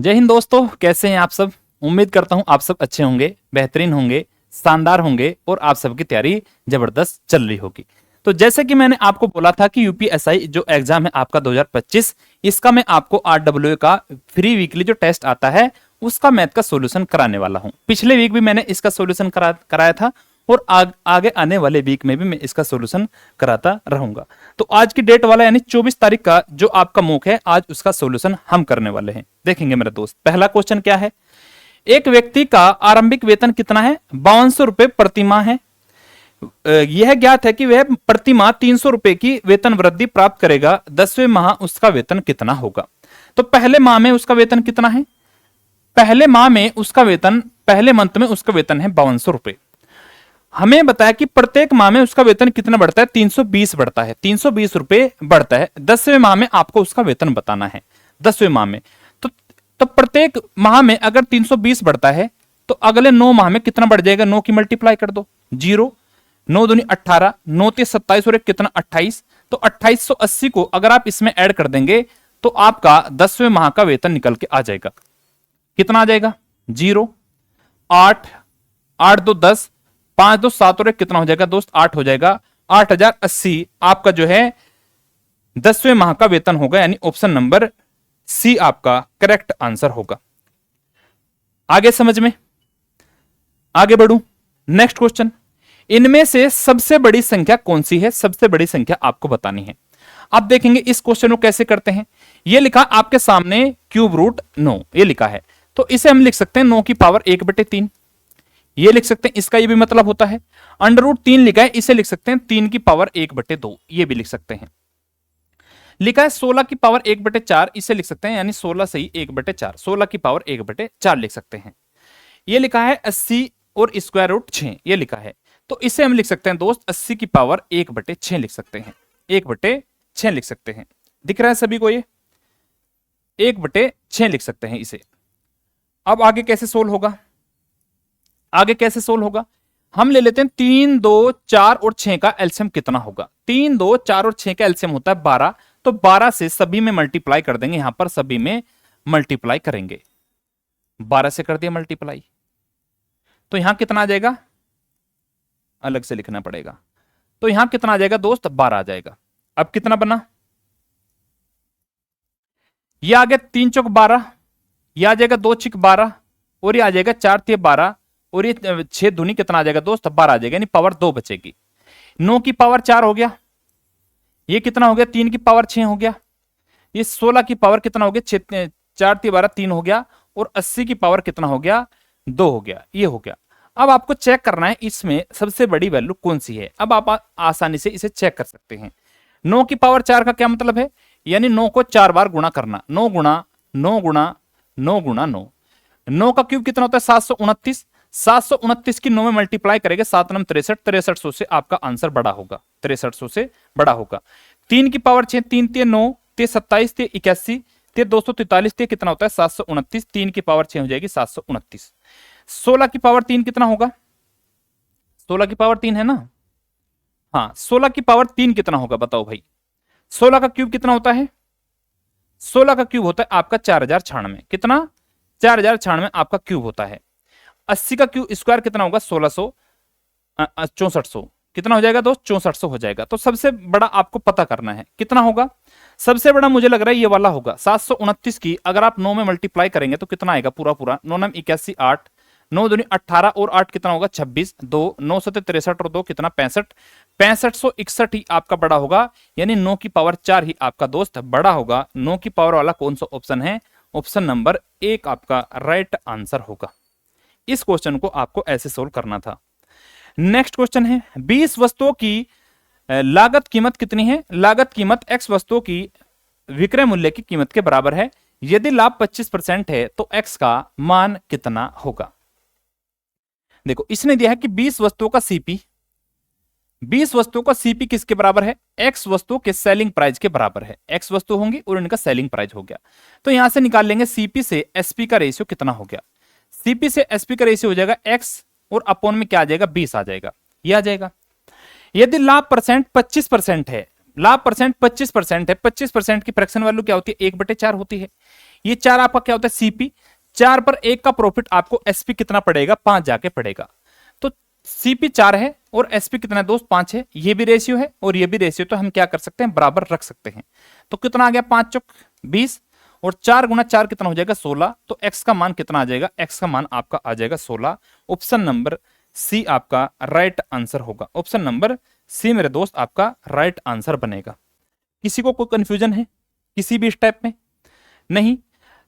जय हिंद दोस्तों, कैसे हैं आप सब। उम्मीद करता हूं आप सब अच्छे होंगे, बेहतरीन होंगे, शानदार होंगे और आप सबकी तैयारी जबरदस्त चल रही होगी। तो जैसे कि मैंने आपको बोला था कि यूपीएसआई जो एग्जाम है आपका 2025, इसका मैं आपको आरडब्ल्यूए का फ्री वीकली जो टेस्ट आता है उसका मैथ का सॉल्यूशन कराने वाला हूं। पिछले वीक भी मैंने इसका सॉल्यूशन कराया था और आगे आने वाले वीक में भी मैं इसका सॉल्यूशन कराता रहूंगा। तो आज की डेट वाला यानी 24 तारीख का जो आपका मूक है, आज उसका सॉल्यूशन हम करने वाले हैं। देखेंगे मेरे दोस्त, पहला क्वेश्चन क्या है। एक व्यक्ति का आरंभिक वेतन कितना है? 5200 रुपए प्रति माह है। यह ज्ञात है कि वह प्रति माह 300 रुपए की वेतन वृद्धि प्राप्त करेगा। 10वें माह उसका वेतन कितना होगा? तो पहले माह में उसका वेतन कितना है? पहले माह में उसका वेतन, पहले मंथ में उसका वेतन है 5200 रुपए। हमें बताया कि प्रत्येक माह में उसका वेतन कितना बढ़ता है? 320 बढ़ता है, 320 रुपए बढ़ता है। 10वें माह में आपको उसका वेतन बताना है। 10वें माह में तो प्रत्येक माह में अगर 320 बढ़ता है तो अगले 9 माह में कितना बढ़ जाएगा? 9 की मल्टीप्लाई कर दो, 0, 9 दूनी 18, 9 ते 27 और एक कितना 28। तो 2880 को अगर आप इसमें ऐड कर देंगे तो आपका 10वें माह का वेतन निकल के आ जाएगा। कितना आ जाएगा? 0, 8, 8 2 10, 5 2 7 और एक कितना हो जाएगा दोस्त? 8 हो जाएगा। 8080 आपका जो है 10वें माह का वेतन होगा, यानी ऑप्शन नंबर सी आपका करेक्ट आंसर होगा। आगे समझ में, आगे बढ़ू। नेक्स्ट क्वेश्चन, इनमें से सबसे बड़ी संख्या कौन सी है? सबसे बड़ी संख्या आपको बतानी है। अब देखेंगे इस क्वेश्चन को कैसे करते हैं। यह लिखा आपके सामने क्यूब रूट 9, यह लिखा है, तो इसे हम लिख सकते हैं 9 की पावर 1/3। ये लिख सकते हैं, इसका ये भी मतलब होता है। अंडर रूट 3 लिखा है, इसे लिख सकते हैं 3 की पावर 1/2, ये भी लिख सकते हैं। लिखा है 16 की पावर 1/4, इसे लिख सकते हैं, यानी 16 सही 1/4, 16 की पावर 1/4 लिख सकते हैं। ये लिखा है 80 और स्क्वायर रूट 6, ये लिखा है, तो इसे हम लिख सकते हैं दोस्त 80 की पावर 1/6 लिख सकते हैं, 1/6 लिख सकते हैं। दिख रहा है सभी को? ये 1/6 लिख सकते हैं इसे। अब आगे कैसे सोल्व होगा? आगे कैसे सोल्व होगा? हम ले लेते हैं 3 2 4 और 6 का एलसीएम कितना होगा? 3 2 4 और 6 का एलसीएम होता है 12, तो 12 से सभी में मल्टीप्लाई कर देंगे। यहां पर सभी में मल्टीप्लाई करेंगे, 12 से कर दिया मल्टीप्लाई, तो यहां कितना आ जाएगा? अलग से लिखना पड़ेगा। तो यहां कितना आ जाएगा दोस्त? 12 आ जाएगा। अब कितना बना? यह आ गया 3 चौक 12, यह आ जाएगा 2 छिक 12 और ये आ जाएगा 4 तिय 12 और ये 6 दूनी कितना आ जाएगा दोस्त? 12 आ जाएगा, यानी पावर 2 बचेगी। 9 की पावर 4 हो गया, ये कितना हो गया? 3 की पावर 6 हो गया, ये 16 की पावर कितना हो गया? 4 तिय 12 3 हो गया, और 80 की पावर कितना हो गया? 2 हो गया, ये हो गया। अब आपको चेक करना है इसमें सबसे बड़ी वैल्यू कौन सी है। अब आप आसानी से इसे चेक कर सकते हैं। 9 की पावर 4 का क्या मतलब है? यानी 9 को 4 बार गुणा करना, 9 गुणा 9 गुणा 9 गुणा 9। 9 का क्यूब कितना होता है? 729। 729 की 9 में मल्टीप्लाई करेंगे, 7 9 63, 6300 से आपका आंसर बड़ा होगा, 6300 से बड़ा होगा। 3 की पावर 6, 3 तिय 9, तिय 27, तिय 81, तिय 243, तिय कितना होता है? 729। 3 की पावर 6 हो जाएगी 729। 16 की पावर 3 कितना होगा? 16 की पावर 3 है ना? हाँ, 16 की पावर 3 कितना होगा बताओ भाई? 16 का क्यूब कितना होता है? 16 का क्यूब होता है आपका 4096। कितना? 4096 आपका क्यूब होता है। 80 का क्यूब स्क्वायर कितना होगा? 1600, 6400 कितना हो जाएगा दोस्त? 6400 हो जाएगा। तो सबसे बड़ा आपको पता करना है कितना होगा। सबसे बड़ा मुझे लग रहा है ये वाला होगा। 729 की अगर आप 9 में मल्टीप्लाई करेंगे तो कितना आएगा? पूरा पूरा 9 9 81, 8, 9 दूनी 18 और 8 कितना होगा? 26, 2 9 7 63 और 2 कितना? 65, 6561 ही आपका बड़ा होगा, यानी 9 की पावर 4 ही आपका दोस्त बड़ा होगा। 9 की पावर वाला कौन सा ऑप्शन है? ऑप्शन नंबर 1 आपका राइट आंसर होगा। इस क्वेश्चन को आपको ऐसे सोल्व करना था। नेक्स्ट क्वेश्चन है, 20 वस्तुओं की लागत कीमत कितनी है? लागत कीमत x वस्तुओं की विक्रय मूल्य की कीमत के बराबर है। यदि लाभ 25% है तो x का मान कितना होगा? देखो, इसने दिया है कि 20 वस्तुओं का सीपी, 20 वस्तुओं का सीपी किसके बराबर है? x वस्तुओं के सेलिंग प्राइस के बराबर है। x वस्तु होंगी और इनका सेलिंग प्राइस हो गया, तो यहां से निकाल लेंगे सीपी से एसपी का रेशियो कितना हो गया। सीपी से एसपी का रेशियो हो जाएगा x और अपॉन में क्या आ जाएगा? 20 आ जाएगा, ये आ जाएगा। यदि लाभ परसेंट 25% है, लाभ परसेंट 25% है, 25% की फ्रैक्शन वैल्यू क्या होती है? 1/4 होती है। ये 4 आपका क्या होता है सीपी, 4 पर 1 का प्रॉफिट आपको एसपी कितना पड़ेगा, 5 जाके पड़ेगा। तो सीपी 4 है और एसपी कितना है दोस्त, 5 है। ये भी रेशियो है और ये भी रेशियो, तो हम क्या कर सकते हैं, बराबर रख सकते हैं। तो कितना आ गया, 5 चौक 20 और 4 गुना 4 कितना हो जाएगा, 16। तो एक्स का मान कितना आ जाएगा, एक्स का मान आपका आ जाएगा 16। ऑप्शन नंबर सी आपका राइट आंसर होगा। ऑप्शन नंबर सी मेरे दोस्त आपका राइट आंसर बनेगा। किसी को कोई कंफ्यूजन है किसी भी स्टेप में? नहीं।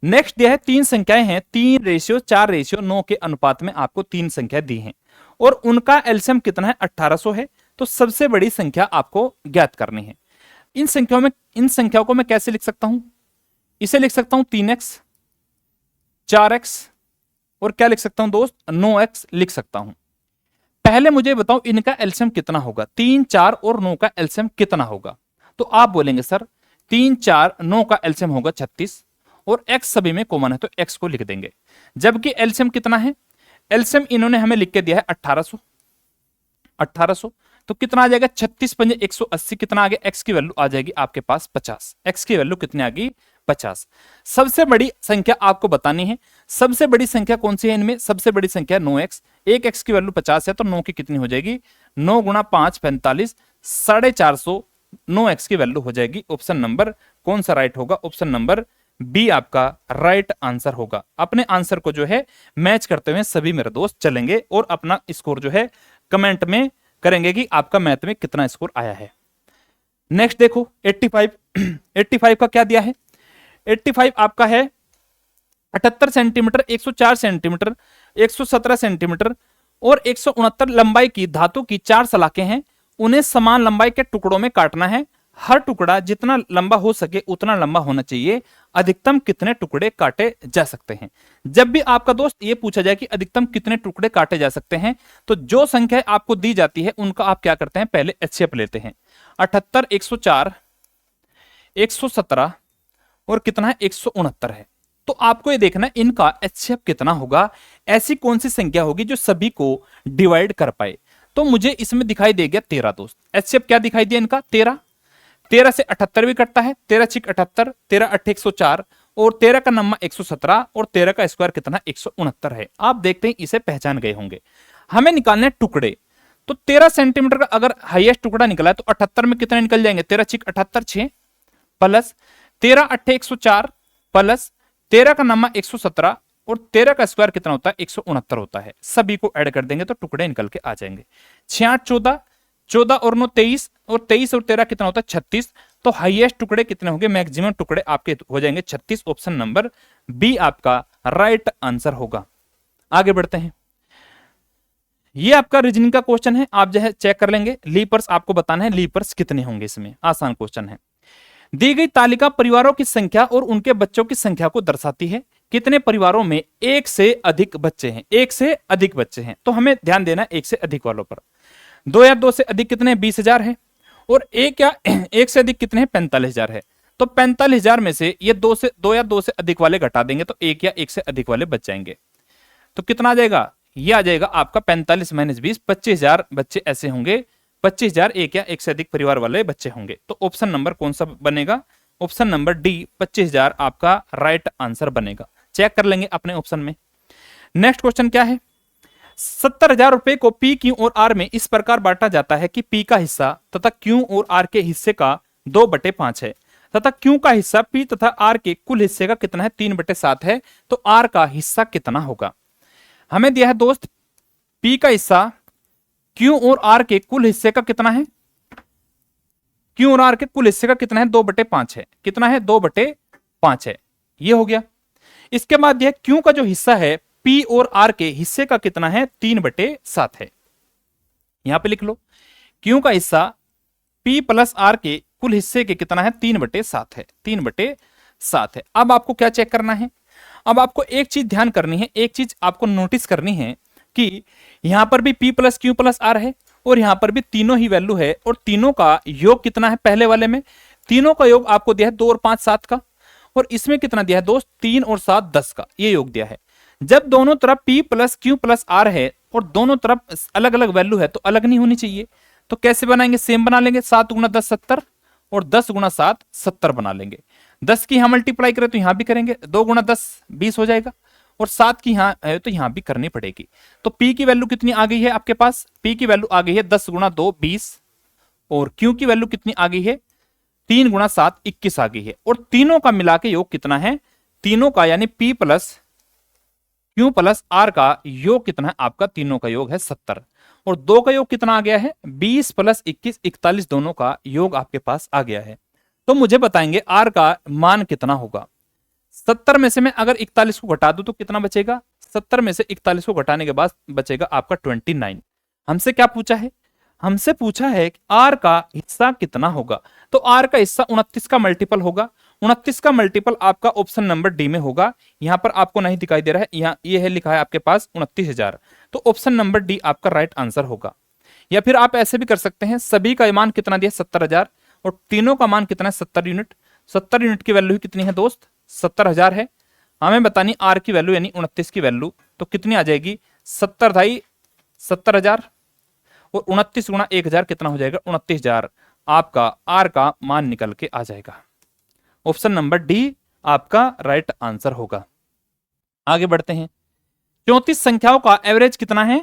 नेक्स्ट दिया है 3 संख्याएं हैं, 3 रेशियो 4 रेशियो 9 के अनुपात में आपको 3 संख्या दी हैं और उनका एलसीएम कितना है, 1800 है। तो सबसे बड़ी संख्या आपको ज्ञात करनी है। इन संख्याओं को मैं कैसे लिख सकता हूं, इसे लिख सकता हूं 3x 4x और क्या लिख सकता हूं दोस्त, 9x लिख सकता हूं। पहले मुझे बताओ इनका एलसीएम कितना होगा, 3 4 और 9 का एलसीएम कितना होगा। तो आप बोलेंगे सर 3 4 9 का एलसीएम होगा 36 और x सभी में कॉमन है तो x को लिख देंगे। जबकि एलसीएम कितना है, एलसीएम इन्होंने हमें लिख के दिया है 1800। तो कितना आ जाएगा, 36 पंजे 180, कितना आ गया, x की वैल्यू आ जाएगी आपके पास 50। x की वैल्यू कितनी आ गई, 50। सबसे बड़ी संख्या आपको बतानी है, सबसे बड़ी संख्या कौन सी है इनमें, सबसे बड़ी संख्या 9x। 1x की वैल्यू 50 है तो 9 की कितनी हो जाएगी, 9 गुना 5 45, 450 9x की वैल्यू हो जाएगी। ऑप्शन नंबर कौन सा राइट होगा, ऑप्शन नंबर बी आपका राइट आंसर होगा। अपने आंसर को जो है मैच करते हुए सभी मेरे दोस्त चलेंगे और अपना स्कोर जो है कमेंट में करेंगे कि आपका मैथ में कितना स्कोर आया है। नेक्स्ट देखो 85 85 का क्या दिया है, 85 आपका है 78 सेंटीमीटर, 104 सेंटीमीटर, 117 सेंटीमीटर और 169 लंबाई की धातु की 4 सलाखें हैं। उन्हें समान लंबाई के टुकड़ों में काटना है। हर टुकड़ा जितना लंबा हो सके उतना लंबा होना चाहिए। अधिकतम कितने टुकड़े काटे जा सकते हैं। जब भी आपका दोस्त ये पूछा जाए कि अधिकतम कितने टुकड़े काटे जा सकते हैं तो जो संख्या आपको दी जाती है उनका आप क्या करते हैं, पहले एचसीएफ लेते हैं। 78 104 117 और कितना है 169 है। तो आपको ये देखना है इनका एचसीएफ कितना होगा, ऐसी कौन सी संख्या होगी जो सभी को डिवाइड कर पाए। तो मुझे इसमें दिखाई दे गया 13 दोस्त। एचसीएफ क्या दिखाई दिया इनका, 13। 13 से 78 भी कटता है, 13 छिक 78, 13 8 104 और 13 का नम्मा 117 और 13 का स्क्वायर कितना 169 है। आप देखते हैं इसे पहचान गए होंगे। हमें निकालने टुकड़े, तो 13 सेंटीमीटर का अगर हाईएस्ट टुकड़ा निकला है तो 78 में कितने निकल जाएंगे, 13 छिक 78 6 प्लस 13 8 104 प्लस 13 का नम्मा 117 और 13 का स्क्वायर कितना होता है 169 होता है। सभी को ऐड कर देंगे तो टुकड़े निकल के आ जाएंगे। 6 14 14 और 9 23 और 23 और 13 कितना होता है 36। तो हाईएस्ट टुकड़े कितने होंगे, मैक्सिमम टुकड़े आपके हो जाएंगे 36। ऑप्शन नंबर बी आपका राइट आंसर होगा। आगे बढ़ते हैं। ये आपका रीजनिंग का क्वेश्चन है, आप जो है चेक कर लेंगे। लीपर्स आपको बताना है लीपर्स कितने होंगे, इसमें आसान क्वेश्चन है। दी गई तालिका परिवारों की संख्या और उनके बच्चों की संख्या को दर्शाती है। कितने परिवारों में एक से अधिक बच्चे हैं, एक से अधिक बच्चे हैं। तो हमें ध्यान देना एक से अधिक वालों पर। 2 या 2 से अधिक कितने 20,000 है और एक से अधिक कितने 45,000 है। तो 45,000 में से ये 2 या 2 से अधिक वाले घटा देंगे तो 1 या 1 से अधिक वाले बच जाएंगे। तो कितना आ जाएगा, ये आ जाएगा आपका 45 - 20 25,000 बच्चे ऐसे होंगे। 25,000 एक या एक से अधिक परिवार वाले बच्चे होंगे। तो ऑप्शन नंबर कौन सा बनेगा, ऑप्शन नंबर डी 25,000 आपका राइट आंसर बनेगा। चेक कर लेंगे अपने ऑप्शन में। नेक्स्ट क्वेश्चन क्या है, 70,000 रुपए को पी क्यू और आर में इस प्रकार बांटा जाता है कि पी का हिस्सा तथा क्यू और आर के हिस्से का 2/5 है तथा क्यू का हिस्सा पी तथा आर के कुल हिस्से का कितना है 3/7 है। तो आर का हिस्सा कितना होगा। हमें दिया है दोस्त पी का हिस्सा क्यू और आर के कुल हिस्से का कितना है, क्यू और आर के कुल हिस्से का कितना है 2/5 है। कितना है 2/5 है, ये हो गया। इसके बाद यह क्यू का जो हिस्सा है पी और आर के हिस्से का कितना है 3/7 है। यहां पे लिख लो क्यू का हिस्सा पी प्लस आर के कुल हिस्से के कितना है 3/7 है, 3/7 है। अब आपको क्या चेक करना है, अब आपको एक चीज ध्यान करनी है, एक चीज आपको नोटिस करनी है कि यहां पर भी p plus q plus r है और यहां पर भी तीनों ही वैल्यू है और तीनों का योग कितना है। पहले वाले में तीनों का योग आपको दिया है 2 और 5 7 का और इसमें कितना दिया है दोस्त 3 और 7 10 का, ये योग दिया है। जब दोनों तरफ p plus q plus r है और दोनों तरफ अलग अलग वैल्यू है तो अलग नहीं होनी चाहिए। तो कैसे बनाएंगे, सेम बना लेंगे। 7 × 10 70 और 10 गुणा 7 70 बना लेंगे। 10 की यहां मल्टीप्लाई करें तो यहां भी करेंगे, 2 गुणा 10 20 हो जाएगा, और 7 की यहां है तो यहां भी करनी पड़ेगी। तो P की वैल्यू कितनी आ गई है आपके पास? P की वैल्यू आ गई है 10 गुणा 2 20, और Q की वैल्यू कितनी आ गई है? 3 गुणा 7 21 आ गई है। और तीनों का मिला के योग कितना है? तीनों का यानी P plus Q plus R का योग कितना है आपका? तीनों का योग है 70, और दो का योग कितना आ गया है? 20 प्लस 21 41, दोनों का योग आपके पास आ गया है। तो मुझे बताएंगे R का मान कितना होगा? 70 में से मैं अगर 41 को घटा दूं तो कितना बचेगा? 70 में से 41 को घटाने के बाद बचेगा आपका 29। हमसे क्या पूछा है? हमसे पूछा है कि R का हिस्सा कितना होगा। तो R का हिस्सा 29 का मल्टीपल होगा। 29 का मल्टीपल आपका ऑप्शन नंबर डी में होगा। यहां पर आपको नहीं दिखाई दे रहा है, यहां ये है लिखा है आपके पास 29,000, तो ऑप्शन नंबर डी आपका राइट आंसर होगा। या फिर आप ऐसे भी कर सकते हैं, सभी का मान कितना दिया? 70,000, और तीनों का मान कितना है? 70 यूनिट। 70 यूनिट की वैल्यू कितनी है दोस्त? 70,000 है। हमें बतानी आर की वैल्यू यानी 29 की वैल्यू, तो कितनी आ जाएगी? 70 ढाई 70,000, और 29 गुणा 1000 कितना हो जाएगा? 29,000। आपका आर का मान निकल के आ जाएगा। ऑप्शन नंबर डी आपका राइट आंसर होगा। आगे बढ़ते हैं। 34 संख्याओं का एवरेज कितना है?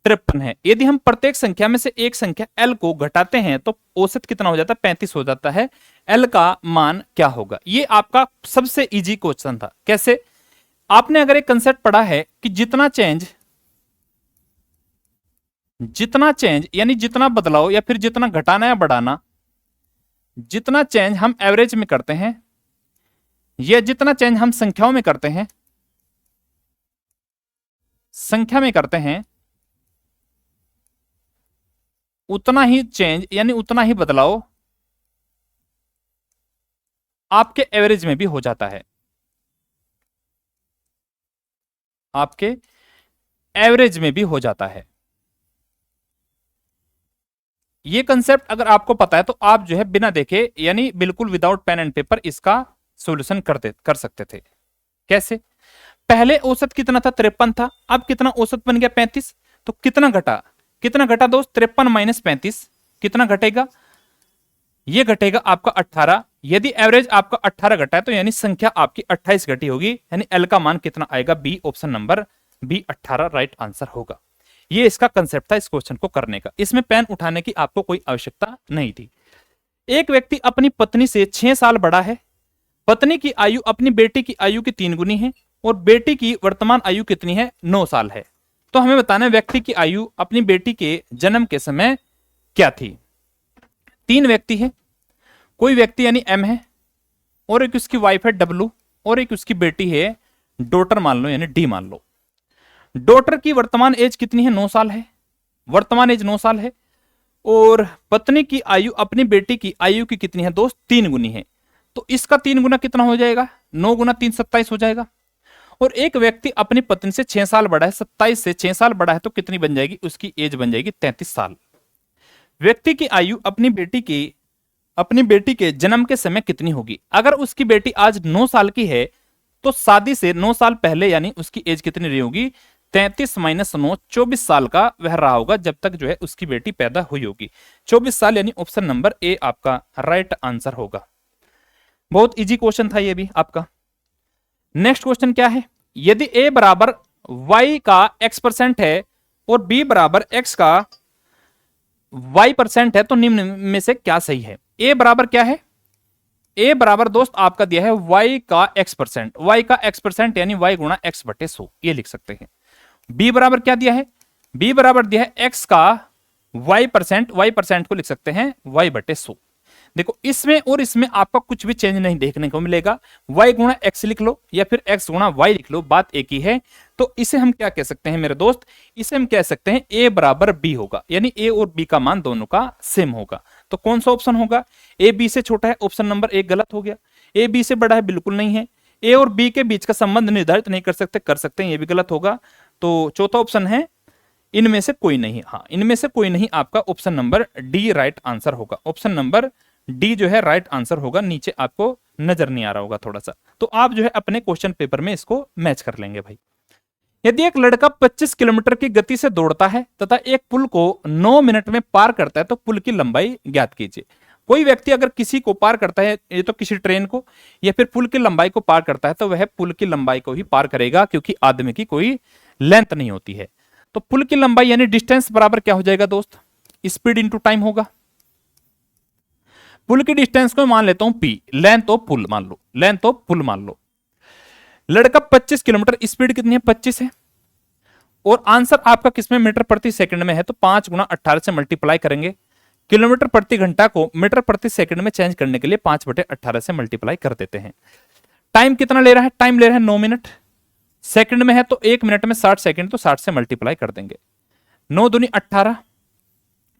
53 है। यदि हम प्रत्येक संख्या में से एक संख्या एल को घटाते हैं तो औसत कितना हो जाता है? 35 हो जाता है। एल का मान क्या होगा? ये आपका सबसे इजी क्वेश्चन था। कैसे? आपने अगर एक कंसेप्ट पढ़ा है कि जितना चेंज यानी जितना बदलाव या फिर जितना घटाना या बढ़ाना, जितना चेंज हम एवरेज में करते हैं या जितना चेंज हम संख्याओं में करते हैं, उतना ही चेंज यानी उतना ही बदलाव आपके एवरेज में भी हो जाता है। आपके एवरेज में भी हो जाता है। ये कंसेप्ट अगर आपको पता है तो आप जो है बिना देखे यानी बिल्कुल विदाउट पेन एंड पेपर इसका सॉल्यूशन कर सकते थे। कैसे? पहले औसत कितना था? 53 था। अब कितना औसत बन गया? 35। तो कितना घटा दोस्त? 53 माइनस 35 कितना घटेगा? ये घटेगा आपका 18। यदि एवरेज आपका 18 घटा है तो यानी संख्या आपकी 28 घटी होगी, यानी एल का मान कितना आएगा? B, option number B 18 right answer होगा। ये इसका कंसेप्ट था इस क्वेश्चन को करने का। इसमें पेन उठाने की आपको कोई आवश्यकता नहीं थी। एक व्यक्ति अपनी पत्नी से 6 साल बड़ा है। पत्नी की आयु अपनी बेटी की आयु की 3 गुनी है, और बेटी की वर्तमान आयु कितनी है? 9 साल है। तो हमें बताना है व्यक्ति की आयु अपनी बेटी के जन्म के समय क्या थी। 3 व्यक्ति है, कोई व्यक्ति यानी एम है, और एक उसकी वाइफ है डब्लू, और एक उसकी बेटी है डॉटर मान लो यानी डी मान लो। डॉटर की वर्तमान एज कितनी है? 9 साल है। वर्तमान एज 9 साल है, और पत्नी की आयु अपनी बेटी की आयु की कितनी है दोस्त? 3 गुनी है। तो इसका 3 गुना कितना हो जाएगा? 9 गुना 3 27 हो जाएगा। और एक व्यक्ति अपनी पत्नी से 6 साल बड़ा है, 27 से 6 साल बड़ा है, तो कितनी बन जाएगी? उसकी एज बन जाएगी 33 साल। व्यक्ति की आयु अपनी बेटी के जन्म के समय कितनी होगी? अगर उसकी बेटी आज 9 साल की है तो शादी से 9 साल पहले यानी उसकी एज कितनी रही होगी? 33 माइनस 9 24 साल का वह रहा होगा जब तक जो है उसकी बेटी पैदा हुई होगी। 24 साल यानी ऑप्शन नंबर ए आपका राइट आंसर होगा। बहुत इजी क्वेश्चन था ये भी आपका। नेक्स्ट क्वेश्चन क्या है? यदि a बराबर y का x% है और b बराबर x का y% है तो निम्न में से क्या सही है? a बराबर क्या है? a बराबर दोस्त आपका दिया है y का x%, y का x% यानी y गुणा x बटे 100, ये लिख सकते हैं। b बराबर क्या दिया है? b बराबर दिया है x का y% को लिख सकते हैं y बटे 100। देखो इसमें और इसमें आपका कुछ भी चेंज नहीं देखने को मिलेगा। y गुणा x लिख लो या फिर x गुणा y लिख लो, बात एक ही है। तो इसे हम क्या कह सकते हैं मेरे दोस्त? इसे हम कह सकते हैं a बराबर b होगा, यानी a और b का मान दोनों का सेम होगा। तो कौन सा ऑप्शन होगा? a b से छोटा है, ऑप्शन नंबर 1 गलत हो गया। a b से बड़ा है, बिल्कुल नहीं है। a और b के बीच का संबंध निर्धारित नहीं कर सकते हैं, ये भी गलत होगा। तो चौथा ऑप्शन है इनमें से कोई नहीं। हाँ, इनमें से कोई नहीं, आपका option number D right answer होगा। ऑप्शन नंबर डी जो है राइट आंसर होगा। नीचे आपको नजर नहीं आ रहा होगा थोड़ा सा, तो आप जो है अपने क्वेश्चन पेपर में इसको मैच कर लेंगे भाई। यदि एक लड़का 25 किलोमीटर की गति से दौड़ता है तथा एक पुल को 9 मिनट में पार करता है तो पुल की लंबाई ज्ञात कीजिए। कोई व्यक्ति अगर किसी को पार करता है, ये तो किसी ट्रेन को या फिर पुल की लंबाई को पार करता है, तो वह पुल की लंबाई को ही पार करेगा, क्योंकि आदमी की कोई लेंथ नहीं होती है। तो पुल की लंबाई यानी डिस्टेंस बराबर क्या हो जाएगा दोस्त, स्पीड इंटू टाइम होगा। पुल की डिस्टेंस को मान लेता हूं पी, लेंथ ऑफ पुल मान लो, लेंथ ऑफ पुल मान लो। लड़का 25 किलोमीटर, स्पीड कितनी है 25 है, और आंसर आपका किसमें मीटर प्रति सेकंड में है, तो 5 गुना 18 से मल्टीप्लाई करेंगे। किलोमीटर प्रति घंटा को मीटर प्रति सेकंड में चेंज करने के लिए 5/18 से मल्टीप्लाई कर देते हैं। टाइम कितना ले रहा है, टाइम ले रहा है 9 मिनट, सेकंड में है तो 1 मिनट में 60 सेकंड, तो 60 से मल्टीप्लाई कर देंगे। 9 दूनी 18,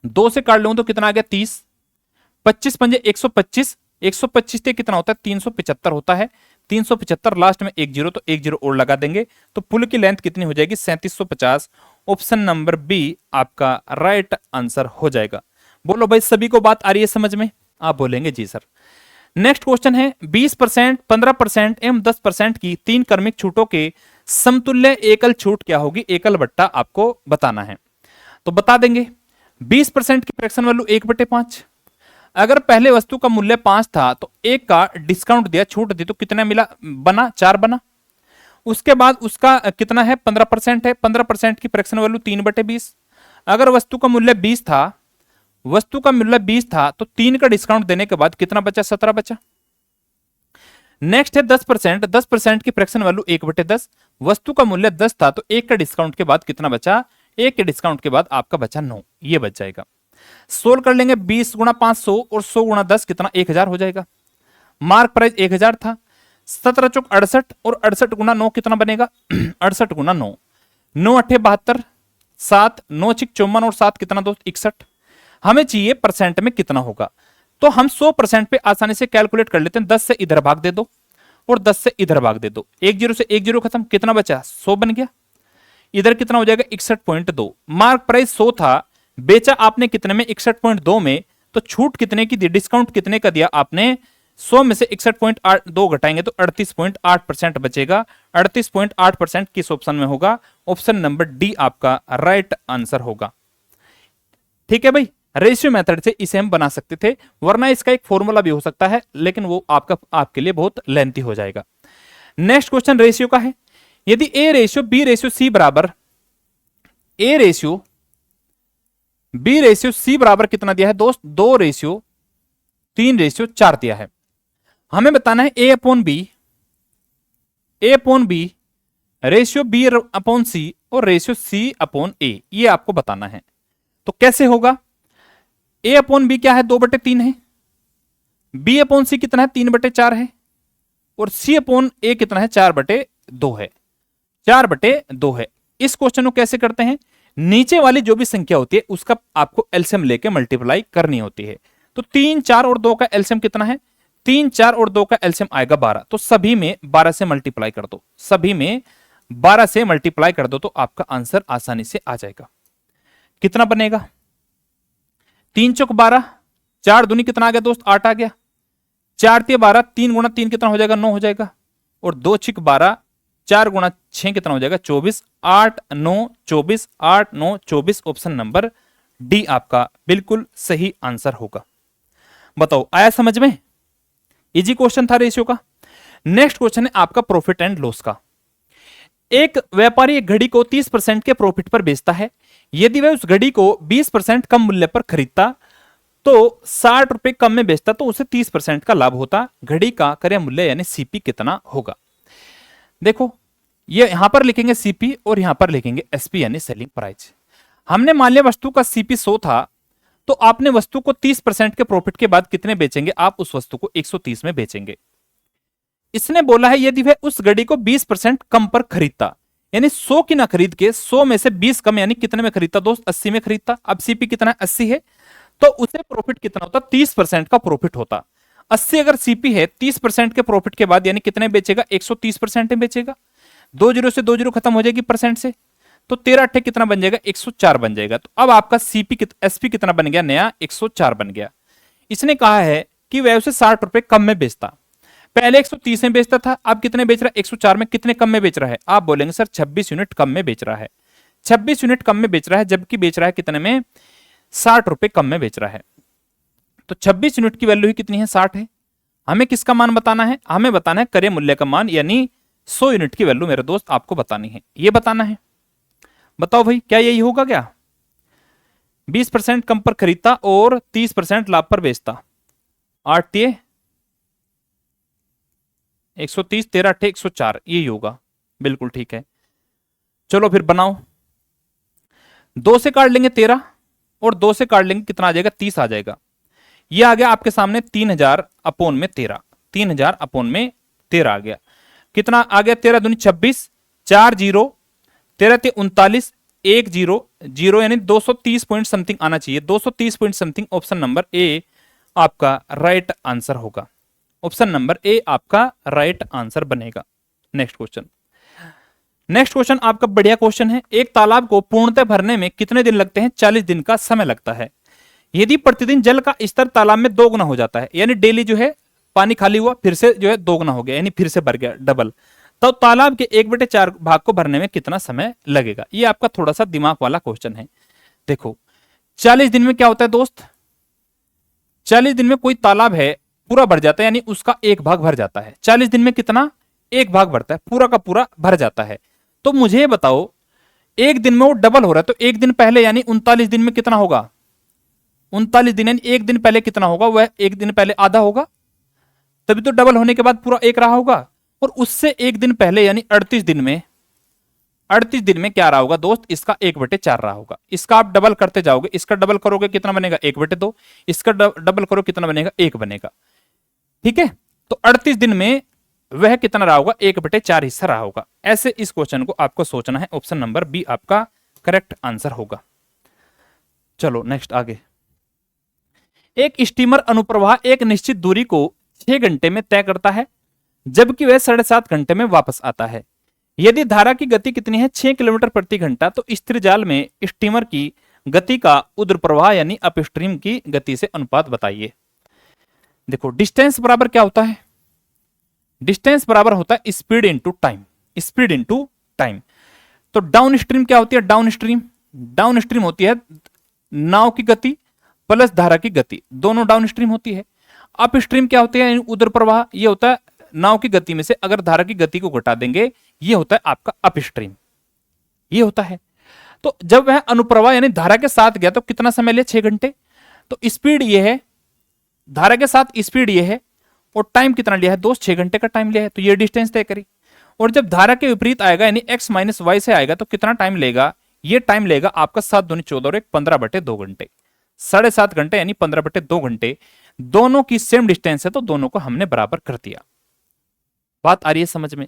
2 से काट लूं तो कितना आ गया 30, 25 पंजे 125, 125 से कितना होता है 375 होता है, 375 लास्ट में 1 जीरो, तो 1 जीरो और लगा देंगे, तो पुल की लेंथ कितनी हो जाएगी 3750। ऑप्शन नंबर बी आपका राइट आंसर हो जाएगा। बोलो भाई सभी को बात आ रही है समझ में, आप बोलेंगे जी सर। नेक्स्ट क्वेश्चन है 20%, 15% एवं 10% की 3 क्रमिक छूटों के समतुल्य एकल छूट क्या होगी, एकल बट्टा आपको बताना है। तो बता देंगे 20% की फ्रैक्शन वैल्यू 1/5। अगर पहले वस्तु का मूल्य 5 था तो 1 का डिस्काउंट दिया, छूट दी, तो कितना मिला, बना 4 बना। उसके बाद उसका कितना है 15% है, 15% की फ्रैक्शन वैल्यू 3/20। अगर वस्तु का मूल्य 20 था, वस्तु का मूल्य 20 था तो 3 का डिस्काउंट देने के बाद कितना बचा, 17 बचा। नेक्स्ट है 10%, 10% की फ्रैक्शन वैल्यू 1/10। वस्तु का मूल्य 10 था तो 1 का डिस्काउंट के बाद कितना बचा, 1 के डिस्काउंट के बाद आपका बचा 9, ये बच जाएगा। सोल्व कर लेंगे, 20 गुणा 500 और 100 गुणा 10 कितना 1000 हो जाएगा। मार्क प्राइस 1000 था, 17 चौक 68 और 68 गुना 9 कितना बनेगा 68 गुना 9, 9 अट्ठे 72, 7 9 छिक 54 और 7 कितना दोस्त 61। हमें चाहिए परसेंट में कितना होगा, तो हम 100% पे आसानी से कैलकुलेट कर लेते हैं। 10 से इधर भाग दे दो और 10 से इधर भाग दे दो, 1 जीरो से 1 जीरो खत्म, कितना बचा 100 बन गया। इधर कितना हो जाएगा 61.2। मार्क प्राइस 100 था, बेचा आपने कितने में 61.2 में, तो छूट कितने की दी, डिस्काउंट कितने का दिया आपने, 100 में से 61.2 घटाएंगे तो 38.8% बचेगा। 38.8% किस ऑप्शन में होगा, ऑप्शन नंबर डी आपका राइट आंसर होगा। ठीक है भाई, रेशियो मेथड से इसे हम बना सकते थे, वरना इसका एक फॉर्मूला भी हो सकता है, लेकिन वो आपके लिए बहुत लेंथी हो जाएगा। नेक्स्ट क्वेश्चन रेशियो का है। यदि A ratio B ratio C बराबर, A ratio B ratio C बराबर कितना दिया है दोस्त, 2 रेशियो 3 रेशियो 4 दिया है। हमें बताना है A upon B, A upon B ratio B upon C और रेशियो सी अपॉन ए, ये आपको बताना है। तो कैसे होगा, ए अपॉन बी क्या है 2/3 है, बी अपॉन सी कितना है 3/4 है, और सी अपॉन ए कितना है 4/2 है, 4/2 है। इस क्वेश्चन को कैसे करते हैं, नीचे वाली जो भी संख्या होती है उसका आपको एलसीएम लेके मल्टीप्लाई करनी होती है। तो 3 4 और 2 का एलसीएम कितना है, 3 4 और 2 का एलसीएम आएगा 12, तो सभी में 12 से मल्टीप्लाई कर दो, सभी में 12 से मल्टीप्लाई कर दो, तो आपका आंसर आसानी से आ जाएगा। कितना बनेगा 3 चौक 12, 4 दूनी कितना आ गया दोस्त 8 आ गया, 4 तिया 12, 3 गुणा 3 कितना हो जाएगा 9 हो जाएगा, और 2 छिक 12, 4 गुणा 6 कितना हो जाएगा 24, 8 9 24, 8 9 24, ऑप्शन नंबर डी आपका बिल्कुल सही आंसर होगा। बताओ आया समझ में, इजी क्वेश्चन था रेशियो का। नेक्स्ट क्वेश्चन है आपका प्रॉफिट एंड लॉस का। एक व्यापारी एक घड़ी को 30% के प्रॉफिट पर बेचता है, यदि वह उस घड़ी को 20% कम मूल्य पर खरीदता तो 60 रुपए कम में बेचता तो उसे 30% का लाभ होता। घड़ी का क्रय मूल्य यानी सीपी कितना होगा। देखो ये यहां पर लिखेंगे सीपी और यहां पर लिखेंगे एसपी यानी सेलिंग प्राइस। हमने मान लिया वस्तु का सीपी 100 था, तो आपने वस्तु को 30% के प्रॉफिट के बाद कितने बेचेंगे, आप उस वस्तु को 130 में बेचेंगे। इसने बोला है यदि वह उस घड़ी को 20% कम पर खरीदता, यानी 100 की ना खरीद के 100 में से 20 कम यानी कितने में खरीदता दोस्त 80 में खरीदता। अब सीपी कितना है 80 है, तो उसे प्रॉफिट कितना होता 30% का प्रॉफिट होता। 80 अगर सीपी है 30% के प्रॉफिट के बाद यानी कितने बेचेगा 130% में बेचेगा। 2 जीरो से 2 जीरो खत्म हो जाएगी परसेंट से, तो 13 अट्ठे कितना बन जाएगा 104 बन जाएगा। तो अब आपका सीपी एसपी कितना बन गया नया 104 बन गया। इसने कहा है कि वह उसे 60 रुपए कम में बेचता, पहले 130 में बेचता था, अब कितने बेच रहा है 104 में, कितने कम में बेच रहा है, आप बोलेंगे सर 26 यूनिट कम में बेच रहा है। 26 यूनिट कम में बेच रहा है, जबकि बेच रहा है कितने में 60 रुपए कम में बेच रहा है। तो 26 यूनिट की वैल्यू ही कितनी है, 60 है। हमें किसका मान बताना है, हमें बताना है क्रय मूल्य का मान, यानी 100 यूनिट की वैल्यू मेरे दोस्त आपको बतानी है, ये बताना है। बताओ भाई क्या यही होगा क्या, 20% कम पर खरीदता और 30% लाभ पर बेचता, 8 130, 13 8 104, यही होगा, बिल्कुल ठीक है। चलो फिर बनाओ, 2 से काट लेंगे 13 और 2 से काट लेंगे कितना आ जाएगा, 30 आ जाएगा। ये आ गया आपके सामने 3000 अपोन में 13, 3000 अपोन में 13 आ गया। कितना आ गया, 13 दूनी 26, 4 जीरो, 13 ते 39, 1 जीरो जीरो, यानी 230 पॉइंट समथिंग आना चाहिए, 230 point something. Option number A आपका राइट आंसर होगा, ऑप्शन नंबर ए आपका राइट आंसर बनेगा। नेक्स्ट क्वेश्चन, नेक्स्ट क्वेश्चन आपका बढ़िया क्वेश्चन है। एक तालाब को पूर्णतः भरने में कितने दिन लगते हैं, 40 दिन का समय लगता है। यदि प्रतिदिन जल का स्तर तालाब में 2 गुना हो जाता है, यानी डेली जो है पानी खाली हुआ फिर से जो है 2 गुना हो गया, यानी फिर से भर गया डबल, तो तालाब के 1/4 भाग को भरने में कितना समय लगेगा। ये आपका थोड़ा सा दिमाग वाला क्वेश्चन है। देखो 40 दिन में क्या होता है दोस्त, 40 दिन में कोई तालाब है पूरा भर जाता है, यानी उसका 1 भाग भर जाता है। 40 दिन में कितना, 1 भाग भरता है, पूरा का पूरा भर जाता है। तो मुझे ये बताओ, एक दिन में वो डबल हो रहा है, तो एक दिन पहले यानी 39 दिन में कितना होगा, 39 दिन यानी एक दिन पहले कितना होगा, वह एक दिन पहले आधा होगा, तभी तो डबल होने के बाद पूरा 1 रहा होगा। और उससे एक दिन पहले यानी 38 दिन में, 38 दिन में क्या रहा होगा दोस्त, इसका 1/4 रहा होगा। इसका आप डबल करते जाओगे, इसका डबल करोगे कितना बनेगा, 1/2, इसका डबल करो कितना बनेगा, 1 बनेगा। ठीक है, तो 38 दिन में वह कितना रहा होगा, 1/4 हिस्सा रहा होगा। ऐसे इस क्वेश्चन को आपको सोचना है, ऑप्शन नंबर बी आपका करेक्ट आंसर होगा। चलो नेक्स्ट आगे, एक स्टीमर अनुप्रवाह एक निश्चित दूरी को 6 घंटे में तय करता है, जबकि वह 7.5 घंटे में वापस आता है। यदि धारा की गति कितनी है, 6 किलोमीटर प्रति घंटा, तो स्थिर जाल में स्टीमर की गति का ऊर्ध्व प्रवाह यानी अपस्ट्रीम की गति से अनुपात बताइए। देखो डिस्टेंस बराबर क्या होता है, डिस्टेंस बराबर होता है speed into time, speed into time. तो डाउन स्ट्रीम क्या होती है, डाउन स्ट्रीम, डाउन स्ट्रीम होती है नाव की गति प्लस धारा की गति, दोनों डाउन स्ट्रीम होती है। अप स्ट्रीम क्या होती है, ऊर्ध्व प्रवाह, ये होता है नाव की गति में से अगर धारा की गति को घटा देंगे, ये होता है आपका अप स्ट्रीम, ये होता है। तो जब वह अनुप्रवाह यानी धारा के साथ गया तो कितना समय लिया, 6 घंटे। तो स्पीड ये है, धारा के साथ स्पीड ये है, और टाइम कितना लिया है दोस्त, 6 घंटे का टाइम लिया है, तो ये डिस्टेंस तय करी। और जब धारा के विपरीत आएगा यानी x माइनस वाई से आएगा तो कितना टाइम लेगा, ये टाइम लेगा आपका 7 दूनी 14 और 1 15/2 घंटे, 7.5 घंटे यानी 15/2 घंटे। दोनों की सेम डिस्टेंस है तो दोनों को हमने बराबर कर दिया। बात आ रही है समझ में।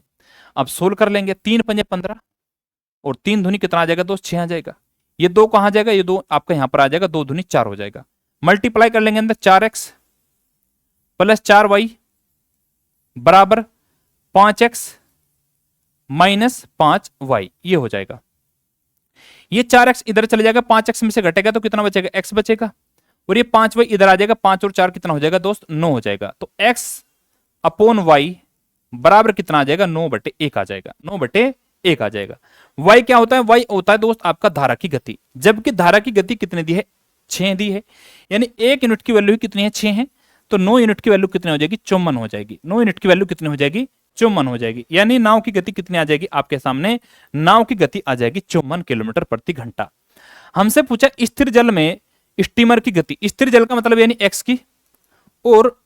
अब सोल्व कर लेंगे, 3 पंजे 15 और 3 दूनी कितना आ जाएगा दोस्त, 6 आ जाएगा। ये 2 कहां जाएगा, ये 2 आपका यहां पर आ जाएगा, 2 दूनी 4 हो जाएगा। मल्टीप्लाई कर लेंगे अंदर, 4x प्लस 4y बराबर 5x माइनस 5y, ये हो जाएगा। ये 4x इधर चले जाएगा, 5x में से घटेगा तो कितना बचेगा, x बचेगा, और ये 5y इधर आ जाएगा, 5 और 4 कितना हो जाएगा दोस्त, 9 हो जाएगा। तो x अपॉन y बराबर कितना आ जाएगा, 9/1 आ जाएगा, 9/1 आ जाएगा। y क्या होता है, y होता है दोस्त आपका धारा की गति, जबकि धारा की गति कितने दी है, 6 दी है, यानी 1 यूनिट की वैल्यू कितनी है, 6 है, तो 9 यूनिट की वैल्यू कितनी हो जाएगी, 54 हो जाएगी। 9 यूनिट की वैल्यू कितनी हो जाएगी, 54 हो जाएगी। यानी नाव की गति कितनी आ जाएगी आपके सामने, नाव की गति आ जाएगी 54 किलोमीटर प्रति घंटा। हमसे पूछा स्थिर जल में स्टीमर की गति, स्थिर जल का मतलब यानी x की, और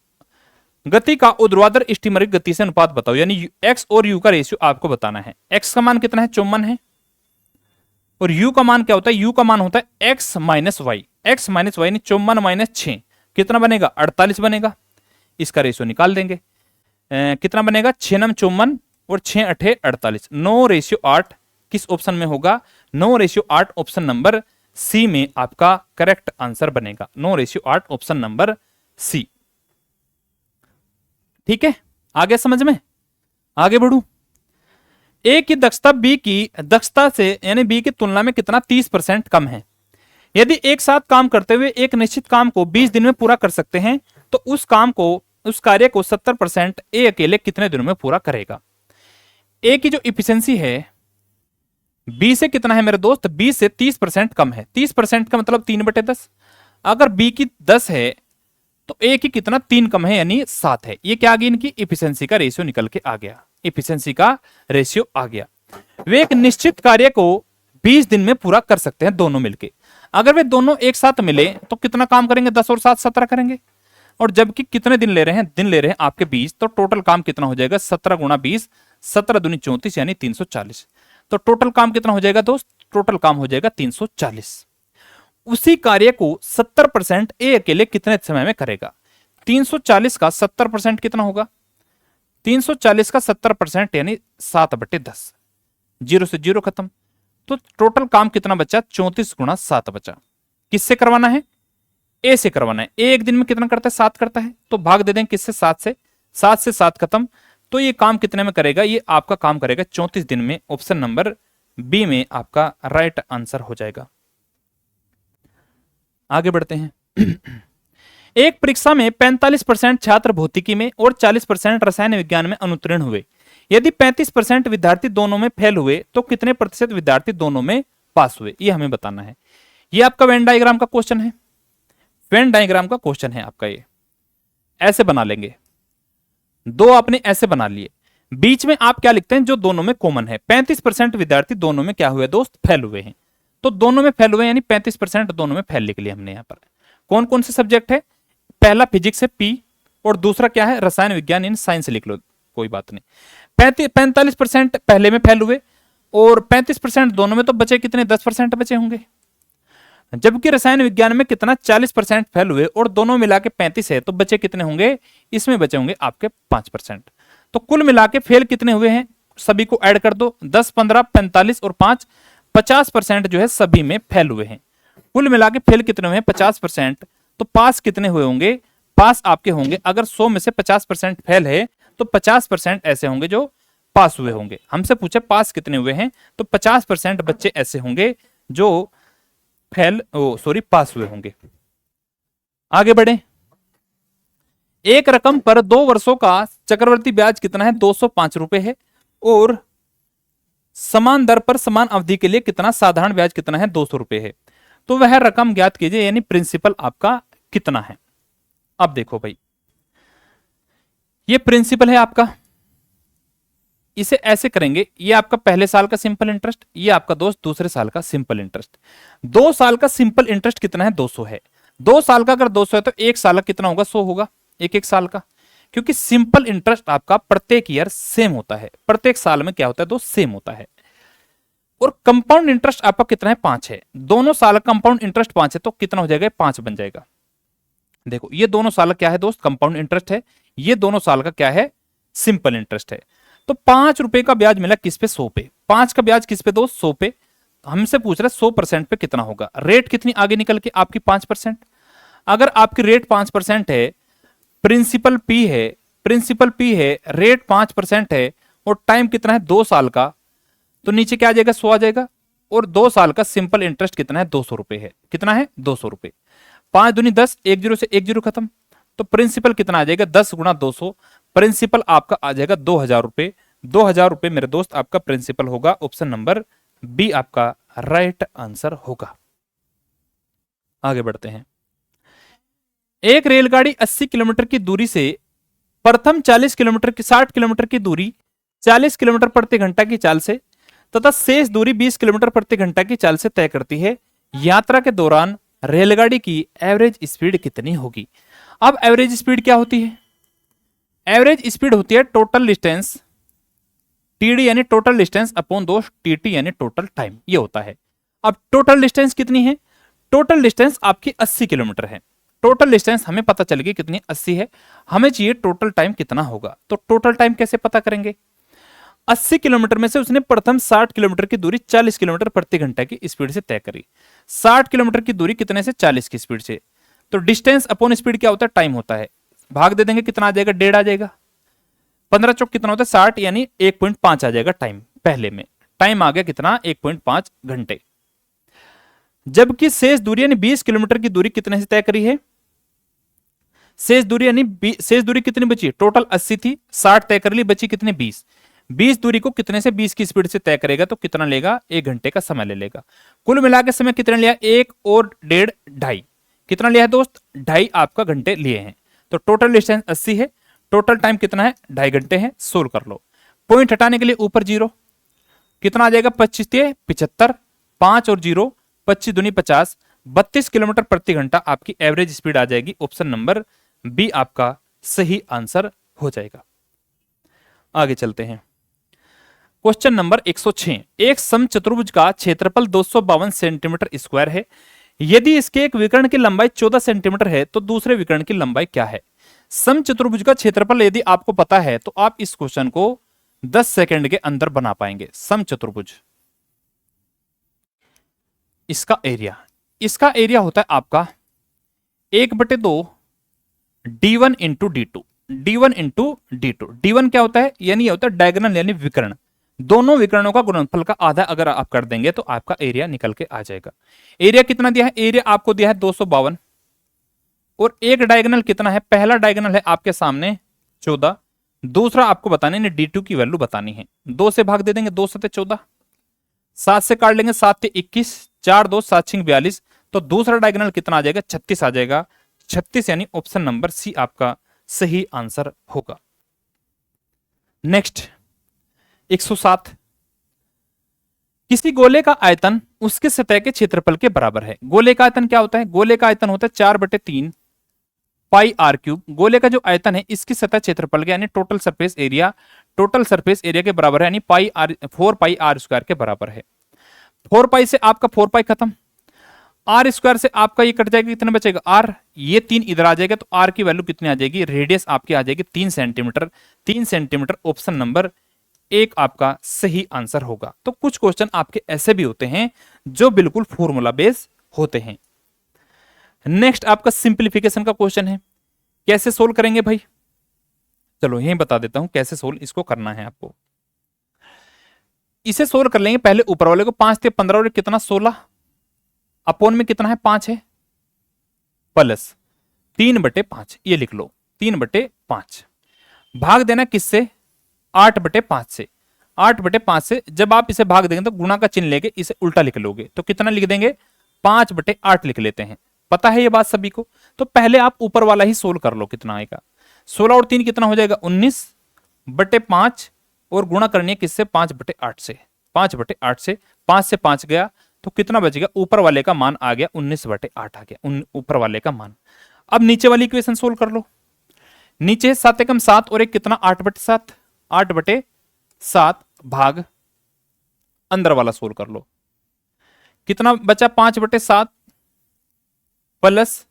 गति का ऊर्ध्वाधर स्टीमर की गति से अनुपात बताओ, यानी x और u का रेशियो आपको बताना है। x का मान कितना है, 54 है, और u का मान क्या होता है, u का मान होता है x minus y, x minus y यानी 54 माइनस 6 कितना बनेगा, 48 बनेगा। इसका रेशियो निकाल देंगे, कितना बनेगा, 6 9 54 और 6 8 48, 9:8 किस ऑप्शन में होगा, 9:8 ऑप्शन नंबर सी में आपका करेक्ट आंसर बनेगा, 9:8 ऑप्शन नंबर सी। ठीक है, आगे समझ में, आगे बढ़ू। ए की दक्षता बी की दक्षता से यानी बी की तुलना में कितना, 30% कम है। यदि एक साथ काम करते हुए एक निश्चित काम को 20 दिन में पूरा कर सकते हैं, तो उस कार्य को 70% ए अकेले कितने दिनों में पूरा करेगा। ए की जो इफिशिएंसी है बी से कितना है मेरे दोस्त, बी से 30% कम है। 30% का मतलब 3/10। अगर बी की 10 है तो एक ही कितना 3 कम है यानी 7 है। ये क्या आ गई इनकी इफिशियंसी का रेशियो निकल के आ गया, इफिशियंसी का रेशियो आ गया। वे एक निश्चित कार्य को 20 दिन में पूरा कर सकते हैं दोनों मिलके। अगर वे दोनों एक साथ मिले तो कितना काम करेंगे, 10 और 7 17 करेंगे। और जबकि कितने दिन ले रहे हैं, दिन ले रहे हैं आपके 20, तो टोटल काम कितना हो जाएगा 17 गुणा 20, 17 दूनी 34 यानी 340। तो टोटल काम कितना हो जाएगा दोस्त, टोटल काम हो जाएगा 340। उसी कार्य को 70% ए अकेले कितने समय में करेगा। 340 का 70% कितना होगा, 340 का 70% यानी 7/10, 0 से 0 खत्म। तो टोटल काम कितना बचा, 34 गुणा 7 बचा। किससे करवाना है, ए से करवाना है। ए एक दिन में कितना करता है, 7 करता है, तो भाग दे दें किससे, 7 से। 7 से 7 खत्म। तो ये काम कितने में करेगा, ये आपका काम करेगा 34 दिन में। ऑप्शन नंबर बी में आपका राइट आंसर हो जाएगा। आगे बढ़ते हैं। एक परीक्षा में 45% छात्र भौतिकी में और 40% रसायन विज्ञान में अनुत्तीर्ण हुए। यदि 35% विद्यार्थी दोनों में फेल हुए तो कितने प्रतिशत विद्यार्थी दोनों में पास हुए, ये हमें बताना है। ये आपका वेन डायग्राम का क्वेश्चन है, वेन डायग्राम का क्वेश्चन है आपका। ये ऐसे बना लेंगे, दो आपने ऐसे बना लिए, बीच में आप क्या लिखते हैं, जो दोनों में कॉमन है। 35% विद्यार्थी दोनों में क्या हुए दोस्त, फेल हुए हैं। तो दोनों में फेल हुए यानी 35% दोनों में फेल लिख लिया हमने। यहां पर कौन कौन से सब्जेक्ट है, पहला फिजिक्स है पी, और दूसरा क्या है रसायन विज्ञान इन साइंस लिख लो, कोई बात नहीं। 45% पहले में फेल हुए और 35% दोनों में, तो बचे कितने, 10% बचे होंगे। जबकि रसायन विज्ञान में कितना 40% फेल हुए और दोनों मिला के 35 है, तो बचे कितने होंगे, इसमें बचे होंगे आपके 5%। तो कुल मिला के फेल कितने हुए हैं, सभी को ऐड कर दो, 10 15 45 और 5, 50% जो है सभी में फेल हुए हैं। कुल मिला के फेल कितने हुए हैं, 50%। तो पास कितने हुए होंगे, पास आपके होंगे, अगर 100 में से 50% फेल है तो 50% ऐसे होंगे जो पास हुए होंगे। हमसे पूछे पास कितने हुए हैं, तो 50% बच्चे ऐसे होंगे जो पास हुए होंगे। आगे बढ़े। एक रकम पर 2 वर्षों का चक्रवर्ती ब्याज कितना है, 205 रुपए है, और समान दर पर समान अवधि के लिए कितना साधारण ब्याज कितना है, 200 रुपए है। तो वह रकम ज्ञात कीजिए, यानी प्रिंसिपल आपका कितना है। अब देखो भाई, ये प्रिंसिपल है आपका, इसे ऐसे करेंगे, ये आपका पहले साल का सिंपल इंटरेस्ट, ये आपका दोस्त दूसरे साल का सिंपल इंटरेस्ट। 2 साल का सिंपल इंटरेस्ट कितना है, 200 है। 2 साल का अगर 200 है तो 1 साल का कितना होगा, 100 होगा, एक साल का। क्योंकि सिंपल इंटरेस्ट आपका प्रत्येक ईयर सेम होता है, प्रत्येक साल में क्या होता है दोस्त, सेम होता है। और कंपाउंड इंटरेस्ट आपका कितना है, 5 है। दोनों साल का कंपाउंड इंटरेस्ट 5 है, तो कितना हो जाएगा, 5 बन जाएगा। देखो ये दोनों साल क्या है दोस्त, कंपाउंड इंटरेस्ट है, ये दोनों साल का क्या है, सिंपल इंटरेस्ट है। तो 5 रुपए का ब्याज मिला किस पे, 100 पे। 5 का ब्याज किस पे दोस्त, 100 पे। हमसे पूछ रहा है 100% पे कितना होगा। रेट कितनी आगे निकल के आपकी 5%। अगर आपकी रेट 5% है, प्रिंसिपल पी है, प्रिंसिपल पी है, रेट 5% है, और टाइम कितना है, 2 साल का, तो नीचे क्या आ जाएगा, 100 आ जाएगा। और 2 साल का सिंपल इंटरेस्ट कितना है, 200 रुपए है। कितना है, 200 रुपए। 5 दूनी 10, 1 0 से 1 0 खत्म। तो प्रिंसिपल कितना आ जाएगा, 10 गुणा 200, प्रिंसिपल आपका आ जाएगा 2000 रुपए। 2000 रुपए मेरे दोस्त आपका प्रिंसिपल होगा। ऑप्शन नंबर बी आपका राइट आंसर होगा। आगे बढ़ते हैं। एक रेलगाड़ी 80 किलोमीटर की दूरी से प्रथम 40 किलोमीटर की 60 किलोमीटर की दूरी 40 किलोमीटर प्रति घंटा की चाल से तथा शेष दूरी 20 किलोमीटर प्रति घंटा की चाल से तय करती है। यात्रा के दौरान रेलगाड़ी की एवरेज स्पीड कितनी होगी। अब एवरेज स्पीड क्या होती है, एवरेज स्पीड होती है टोटल डिस्टेंस टीडी यानी टोटल डिस्टेंस अपॉन दो टीटी यानी टोटल टाइम, ये होता है। अब टोटल डिस्टेंस कितनी है, टोटल डिस्टेंस आपकी 80 किलोमीटर है। टोटल डिस्टेंस हमें पता चल गई कितनी, 80 है। हमें चाहिए टोटल टाइम कितना होगा। तो टोटल टाइम कैसे पता करेंगे, 80 किलोमीटर में से उसने प्रथम 60 किलोमीटर की दूरी 40 किलोमीटर प्रति घंटा की स्पीड से तय करी। 60 किलोमीटर की दूरी कितने से, 40 की स्पीड से। तो डिस्टेंस अपॉन स्पीड क्या होता है, टाइम होता है। भाग दे देंगे, कितना आ जाएगा, 1.5 आ जाएगा। 15 चौक कितना होता है, 60 यानी 1.5 आ जाएगा टाइम। पहले में टाइम आ गया कितना, 1.5 घंटे। जबकि शेष दूरी यानी 20 किलोमीटर की दूरी कितने से तय करी है, शेष दूरी यानी शेष दूरी कितनी बची, टोटल 80 थी, 60 तय कर ली, बची कितने, 20। 20 दूरी को कितने से 20 की स्पीड से तय करेगा तो कितना लेगा, 1 घंटे का समय ले लेगा। कुल मिला के समय कितना लिया, 1 और 1.5 2.5 कितना लिया है दोस्त, 2.5 आपका घंटे लिए हैं। तो टोटल डिस्टेंस 80 है, टोटल टाइम कितना है 2.5 घंटे है, सोल्व कर लो। पॉइंट हटाने के लिए ऊपर 0, कितना आ जाएगा 25 75, 5 और 0 25 दूनी 50, 32 किलोमीटर प्रति घंटा आपकी एवरेज स्पीड आ जाएगी। ऑप्शन नंबर बी आपका सही आंसर हो जाएगा। आगे चलते हैं, क्वेश्चन नंबर 106। एक समचतुर्भुज का क्षेत्रफल 252 सेंटीमीटर स्क्वायर है। यदि इसके एक विकर्ण की लंबाई 14 सेंटीमीटर है तो दूसरे विकर्ण की लंबाई क्या है? समचतुर्भुज का क्षेत्रफल यदि आपको पता है तो आप इस क्वेश्चन को 10 सेकंड के अंदर बना पाएंगे। समचतुर्भुज, इसका एरिया होता है आपका 1/2 d1 into d2, d1 into d2। d1 क्या होता है? यानी होता है डायगोनल यानी विकर्ण, दोनों विकर्णों का गुणनफल का आधा अगर आप कर देंगे तो आपका एरिया निकल के आ जाएगा। एरिया कितना दिया है? एरिया आपको दिया है 252 और एक डायगोनल कितना है? पहला डायगोनल है आपके सामने 14, दूसरा आपको बताने ने d2 की वैल्यू बतानी है। 2 से भाग दे देंगे, 2 7 14, 7 से काट लेंगे 7 से 21, 4 2 7 6 42, तो दूसरा डायगोनल कितना आ जाएगा? 36 आ जाएगा। 36 यानी ऑप्शन नंबर सी आपका सही आंसर होगा। नेक्स्ट 107। किसी गोले का आयतन उसके सतह के क्षेत्रफल के बराबर है। गोले का आयतन क्या होता है? गोले का आयतन होता है 4/3 पाई आर क्यूब। गोले का जो आयतन है इसकी सतह क्षेत्रफल के यानी टोटल सरफेस एरिया के बराबर है, यानी 4 पाई आर स्क्वायर के बराबर है। 4 पाई से आपका 4 पाई खत्म, आर स्क्वायर से आपका ये कट जाएगा, कितना बचेगा? आर। ये 3 इधर आ जाएगा तो आर की वैल्यू कितनी आ जाएगी? रेडियस आपकी आ जाएगी 3 सेंटीमीटर। 3 सेंटीमीटर ऑप्शन नंबर 1 आपका सही आंसर होगा। तो कुछ क्वेश्चन आपके ऐसे भी होते हैं जो बिल्कुल फॉर्मूला बेस होते हैं। नेक्स्ट आपका सिंप्लीफिकेशन का क्वेश्चन है, कैसे सोल्व करेंगे भाई? चलो यही बता देता हूं कैसे सोल्व इसको करना है आपको। इसे सोल्व कर लेंगे पहले ऊपर वाले को। 5 से 15 और कितना 16, अपोन में कितना है 5 है, प्लस 3/5, ये लिख लो 3/5। भाग देना किससे? 8/5 से। 8/5 से जब आप इसे भाग देंगे तो गुणा का चिन्ह लेके इसे उल्टा लिख लोगे, तो कितना लिख देंगे? 5/8 लिख लेते हैं। पता है ये बात सभी को? तो पहले आप ऊपर वाला ही सोल्व कर लो, कितना आएगा? 16 और 3 कितना हो जाएगा? 19/5 और गुणा करनी है किससे? 5/8 से। 5/8 से 5 से 5 गया तो कितना बचेगा? ऊपर वाले का मान आ गया 19/8 आ गया ऊपर वाले का मान। अब नीचे वाली इक्वेशन सोल्व कर लो। नीचे 7 एकम 7 और एक कितना 8/7, 8/7 भाग अंदर वाला सोल्व कर लो, कितना बचा? 5/7 प्लस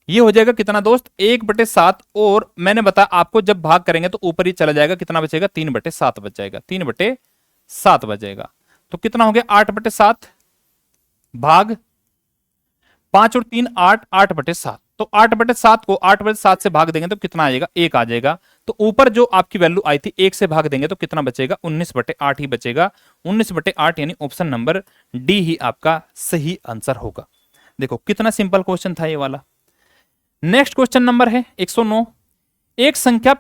ये हो जाएगा कितना दोस्त? 1/7 और मैंने बताया आपको जब भाग करेंगे तो ऊपर ही चला जाएगा, कितना बचेगा? 3/7 बच जाएगा, 3/7 बच जाएगा। तो कितना हो गया? 8/7 भाग 5 और 3 8, 8/7। तो 8/7 को 8/7 से भाग देंगे तो कितना आ जाएगा? 1 आ जाएगा। तो ऊपर जो आपकी वैल्यू आई थी 1 से भाग देंगे तो कितना बचेगा? 19/8 ही बचेगा। 19/8 यानी ऑप्शन नंबर डी ही आपका सही आंसर होगा। देखो कितना सिंपल क्वेश्चन था ये वाला। नेक्स्ट क्वेश्चन नंबर है 109। एक संख्या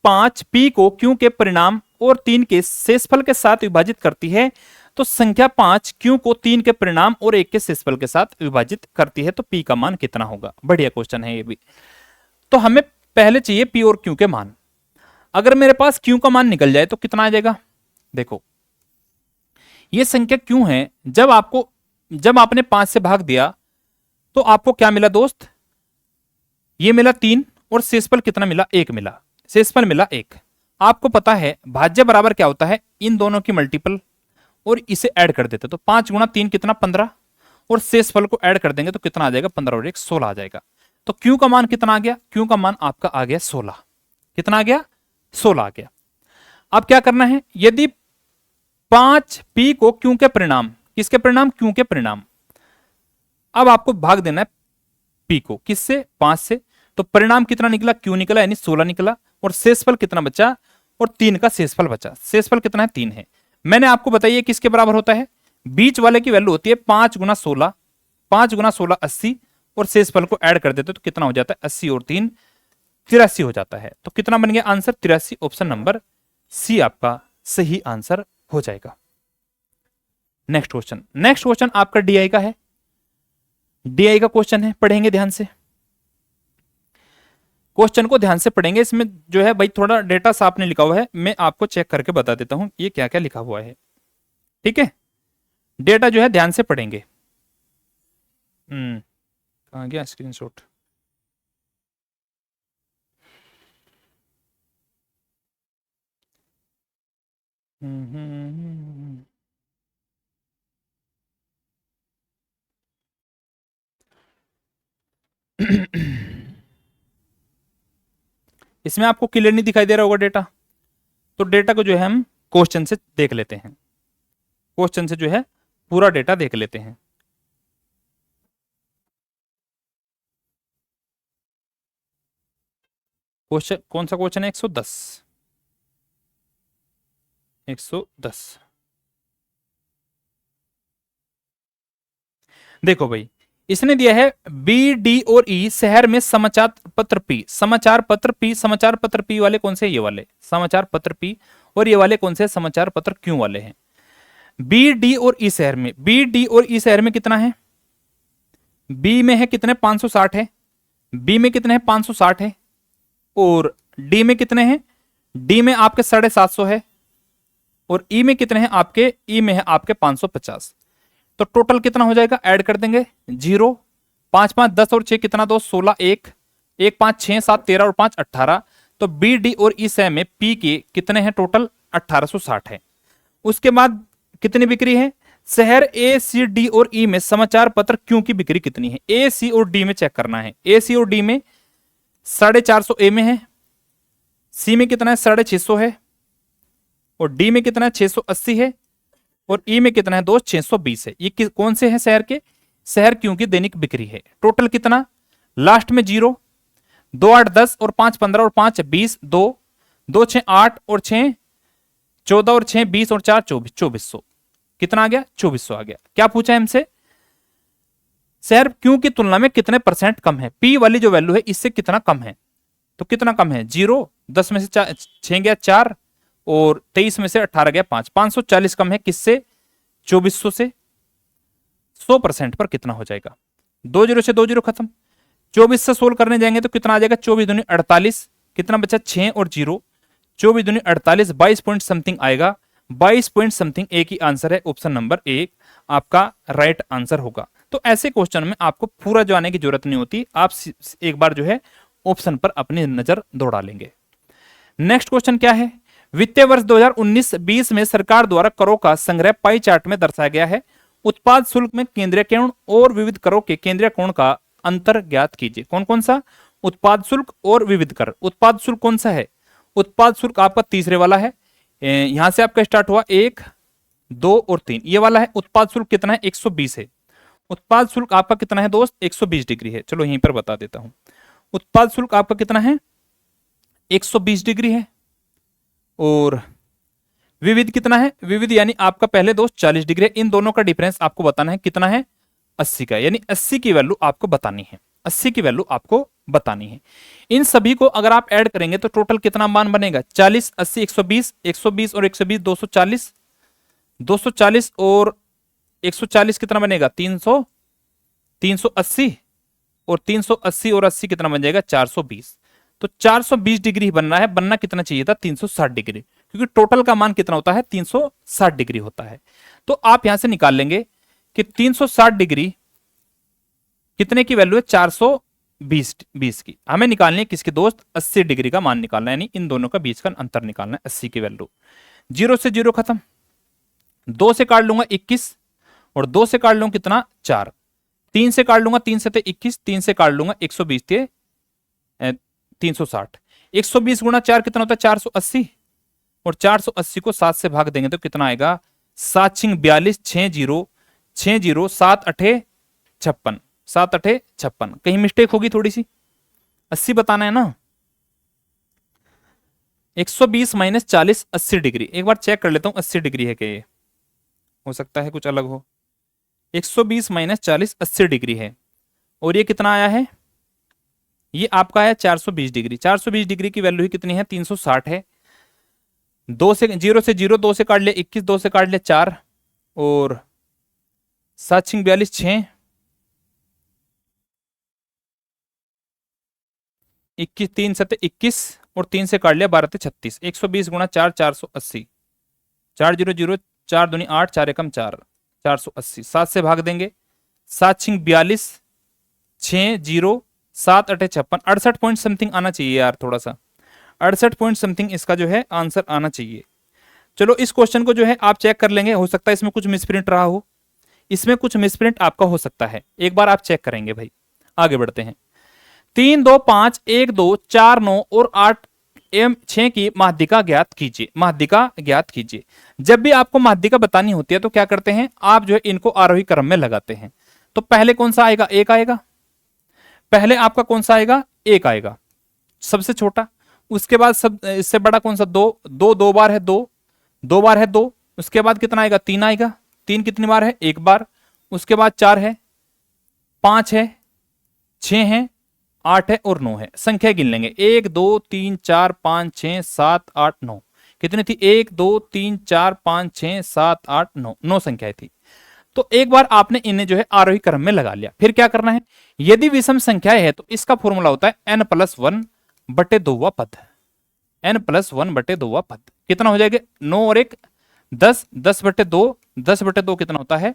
5 p को q के परिणाम और 3 के शेषफल के साथ विभाजित करती है, तो संख्या 5 q को 3 के परिणाम और 1 के शेषफल के साथ विभाजित करती है, तो p का मान कितना होगा? बढ़िया क्वेश्चन है ये भी। तो हमें पहले चाहिए p और q के मान। अगर मेरे पास q का मान निकल जाए तो कितना आ जाएगा? देखो ये संख्या q है, जब आपने 5 से भाग दिया तो आपको क्या मिला दोस्त? ये मिला 3 और शेषफल कितना मिला? 1 मिला। शेषफल मिला 1। आपको पता है भाज्य बराबर क्या होता है? इन दोनों की मल्टीपल और इसे ऐड कर देते, तो 5 गुणा 3 कितना? 15 और शेषफल को ऐड कर देंगे तो कितना आ जाएगा? 15 और 1 16 आ जाएगा। तो क्यू का मान कितना आ गया? क्यू का मान आपका आ गया 16। कितना आ गया? 16 आ गया। अब क्या करना है? यदि 5 p को क्यू के परिणाम, किसके परिणाम? क्यू के परिणाम। अब आपको भाग देना है p को, किससे? 5 से। तो परिणाम कितना निकला? q निकला, यानी 16 निकला। और शेषफल कितना बचा? और 3 का शेषफल बचा। शेषफल कितना है? 3 है। मैंने आपको बताइए किसके बराबर होता है? बीच वाले की वैल्यू होती है 5 गुना 16, 5 गुना 16 80 और शेषफल को ऐड कर देते तो कितना हो जाता है? 80 और 3 83 हो जाता है। तो कितना बन गया आंसर? 83। ऑप्शन नंबर सी आपका सही आंसर हो जाएगा। नेक्स्ट क्वेश्चन आपका डीआई का है। डीआई का क्वेश्चन है, पढ़ेंगे ध्यान से। क्वेश्चन को ध्यान से पढ़ेंगे, इसमें जो है भाई थोड़ा डेटा साफ नहीं लिखा हुआ है, मैं आपको चेक करके बता देता हूं ये क्या क्या लिखा हुआ है। ठीक है, डेटा जो है ध्यान से पढ़ेंगे। कहाँ गया स्क्रीनशॉट? इसमें आपको क्लियर नहीं दिखाई दे रहा होगा डेटा, तो डेटा को जो है हम क्वेश्चन से देख लेते हैं, क्वेश्चन से जो है पूरा डेटा देख लेते हैं। क्वेश्चन कौन सा क्वेश्चन है? 110, 110। देखो भाई, इसने दिया है बी डी और ई शहर में समाचार पत्र पी, समाचार पत्र पी, समाचार पत्र पी वाले कौन से? ये वाले समाचार पत्र पी। और ये वाले कौन से? समाचार पत्र क्यों वाले हैं। बी डी और ई शहर में, बी डी और ई शहर में कितना है? बी में है कितने? 560 है। बी में कितने हैं? 560 है। और डी में कितने हैं? डी में आपके 750 है। और ई में कितने हैं आपके? ई में है आपके 550। तो टोटल कितना हो जाएगा? ऐड कर देंगे 0, 5 5 10 और 6 कितना? 2 16, 1 1 5 6 7 13 और 5 18। तो बी डी और ई शहर में पी के कितने हैं टोटल? 1860 है। उसके बाद कितनी बिक्री है? शहर ए सी डी और ई में समाचार पत्र क्यों की बिक्री कितनी है? ए सी और डी में चेक करना है। ए सी और डी में 450 ए में है, सी में कितना है? 650 है। और डी में कितना है? 680 है। और ई में कितना है दोस्त? 620 है। ये कौन से हैं शहर के? शहर क्यों की दैनिक बिक्री है। टोटल कितना? लास्ट में 0, 2 8 10 और 5 15 और 5 20, 2 2 6 8 और 6 14 और 6 20 और 4 24, 2400। कितना आ गया? 2400 आ गया। क्या पूछा है हमसे? शहर क्यों की तुलना में कितने परसेंट कम है। पी वाली जो वैल्यू है इससे कितना कम है? तो कितना कम है? 0, 10 में से 6 गया 4 और 23 में से 18 गया 5, 540 कम है किससे? 2400 से। 100% पर कितना हो जाएगा? 2 0 से 2 0 खत्म। 24 से सोल्व करने जाएंगे तो कितना आ जाएगा? 24 दूनी 48, कितना बचा? 6 और 0, 24 दूनी 48, 22 पॉइंट समथिंग आएगा। 22 पॉइंट समथिंग एक ही आंसर है, ऑप्शन नंबर 1 आपका राइट आंसर होगा। तो ऐसे क्वेश्चन में आपको पूरा जो आने की जरूरत नहीं होती, आप एक बार जो है ऑप्शन पर अपनी नजर दौड़ा लेंगे। नेक्स्ट क्वेश्चन क्या है? वित्तीय वर्ष 2019-20 में सरकार द्वारा करों का संग्रह पाई चार्ट में दर्शाया गया है। उत्पाद शुल्क में केंद्रीय कोण और विविध करों के केंद्रीय कोण का अंतर ज्ञात कीजिए। कौन कौन सा? उत्पाद शुल्क और विविध कर। उत्पाद शुल्क कौन सा है? उत्पाद शुल्क आपका तीसरे वाला है, यहां से आपका स्टार्ट हुआ 1 2 और 3, ये वाला है। उत्पाद शुल्क कितना है? 120 है। उत्पाद शुल्क आपका कितना है दोस्त? 120 डिग्री है। चलो यहीं पर बता देता हूं, उत्पाद शुल्क आपका कितना है? 120 डिग्री है। और विविध कितना है? विविध यानी आपका पहले दोस्त 40 डिग्री है। इन दोनों का डिफरेंस आपको बताना है कितना है? 80 का, यानी 80 की वैल्यू आपको बतानी है। 80 की वैल्यू आपको बतानी है। इन सभी को अगर आप ऐड करेंगे तो टोटल कितना मान बनेगा? 40 80 120, 120 और 120 240, 240 और 140 कितना बनेगा? 300, 380 और 380 और 80 कितना बन जाएगा? 420। तो 420 डिग्री बनना है, बनना कितना चाहिए था? 360 डिग्री, क्योंकि टोटल का मान कितना होता है? 360 डिग्री होता है। तो आप यहां से निकाल लेंगे कि 360 डिग्री कितने की वैल्यू है? 420 की। हमें निकालनी है किसकी दोस्त? 80 डिग्री का मान निकालना है, यानी इन दोनों का बीच का अंतर निकालना है, 80 की वैल्यू। 0 से 0 खत्म, 2 से काट लूंगा 21 और 2 से काट लूंगा कितना? 4, 3 से काट लूंगा 3 से थे 21, 3 से काट लूंगा 120 थे 360, 120 गुणा 4 कितना होता है? 480 और 480 को 7 से भाग देंगे तो कितना आएगा? 7 छिंग 42, 6 0 6 0 7 अठे 56, 7 अठे 56। कहीं मिस्टेक होगी थोड़ी सी, 80 बताना है ना। 120 माइनस 40 80 डिग्री। एक बार चेक कर लेता हूं 80 डिग्री है क्या? ये हो सकता है कुछ अलग हो। 120 माइनस 40 80 डिग्री है। और ये कितना आया है? ये आपका है 420 डिग्री। 420 डिग्री की वैल्यू ही कितनी है? 360 है। 2 से 0 से 0, 2 से काट ले 21, 2 से काट ले 4 और 7 छिंग 42 6 21 3 7 21 और 3 से काट लिया 12 36, 120 गुणा 4 480, 4 0 0 4 दूनी 8 4 एकम 4 480, 7 से भाग देंगे, 7 छिंग 42, 6 0 7 8 56, 68 पॉइंट समथिंग आना चाहिए यार, थोड़ा सा 68 पॉइंट समथिंग इसका जो है आंसर आना चाहिए। चलो इस क्वेश्चन को जो है आप चेक कर लेंगे, हो सकता है इसमें कुछ मिसप्रिंट रहा हो, इसमें कुछ मिसप्रिंट आपका हो सकता है, एक बार आप चेक करेंगे भाई। आगे बढ़ते हैं। 3 2 5 1 2 4 9 और 8 एवं 6 की माध्यिका ज्ञात कीजिए। माध्यिका ज्ञात कीजिए। जब भी आपको माध्यिका बतानी होती है तो क्या करते हैं आप, जो है इनको आरोही क्रम में लगाते हैं। तो पहले कौन सा आएगा, एक आएगा, पहले आपका कौन सा आएगा, एक आएगा सबसे छोटा। उसके बाद सब इससे बड़ा कौन सा, दो, दो दो बार है, दो दो बार है, दो। उसके बाद कितना आएगा, तीन आएगा, तीन कितनी बार है, एक बार। उसके बाद 4 है, 5 है, 6 है, 8 है और 9 है। संख्या गिन लेंगे, 1 2 3 4 5 6 7 8 9। कितनी थी, 1 2 3 4 5 6 7 8 9, 9 संख्याएं थी। तो एक बार आपने इन्हें जो है आरोही क्रम में लगा लिया। फिर क्या करना है, यदि विषम संख्याएं है तो इसका फॉर्मूला होता है n+1 बटे 2वां पद, n+1 बटे 2वां पद। कितना हो जाएगा, 9 और 1 10, 10 बटे 2, 10 बटे 2 कितना होता है,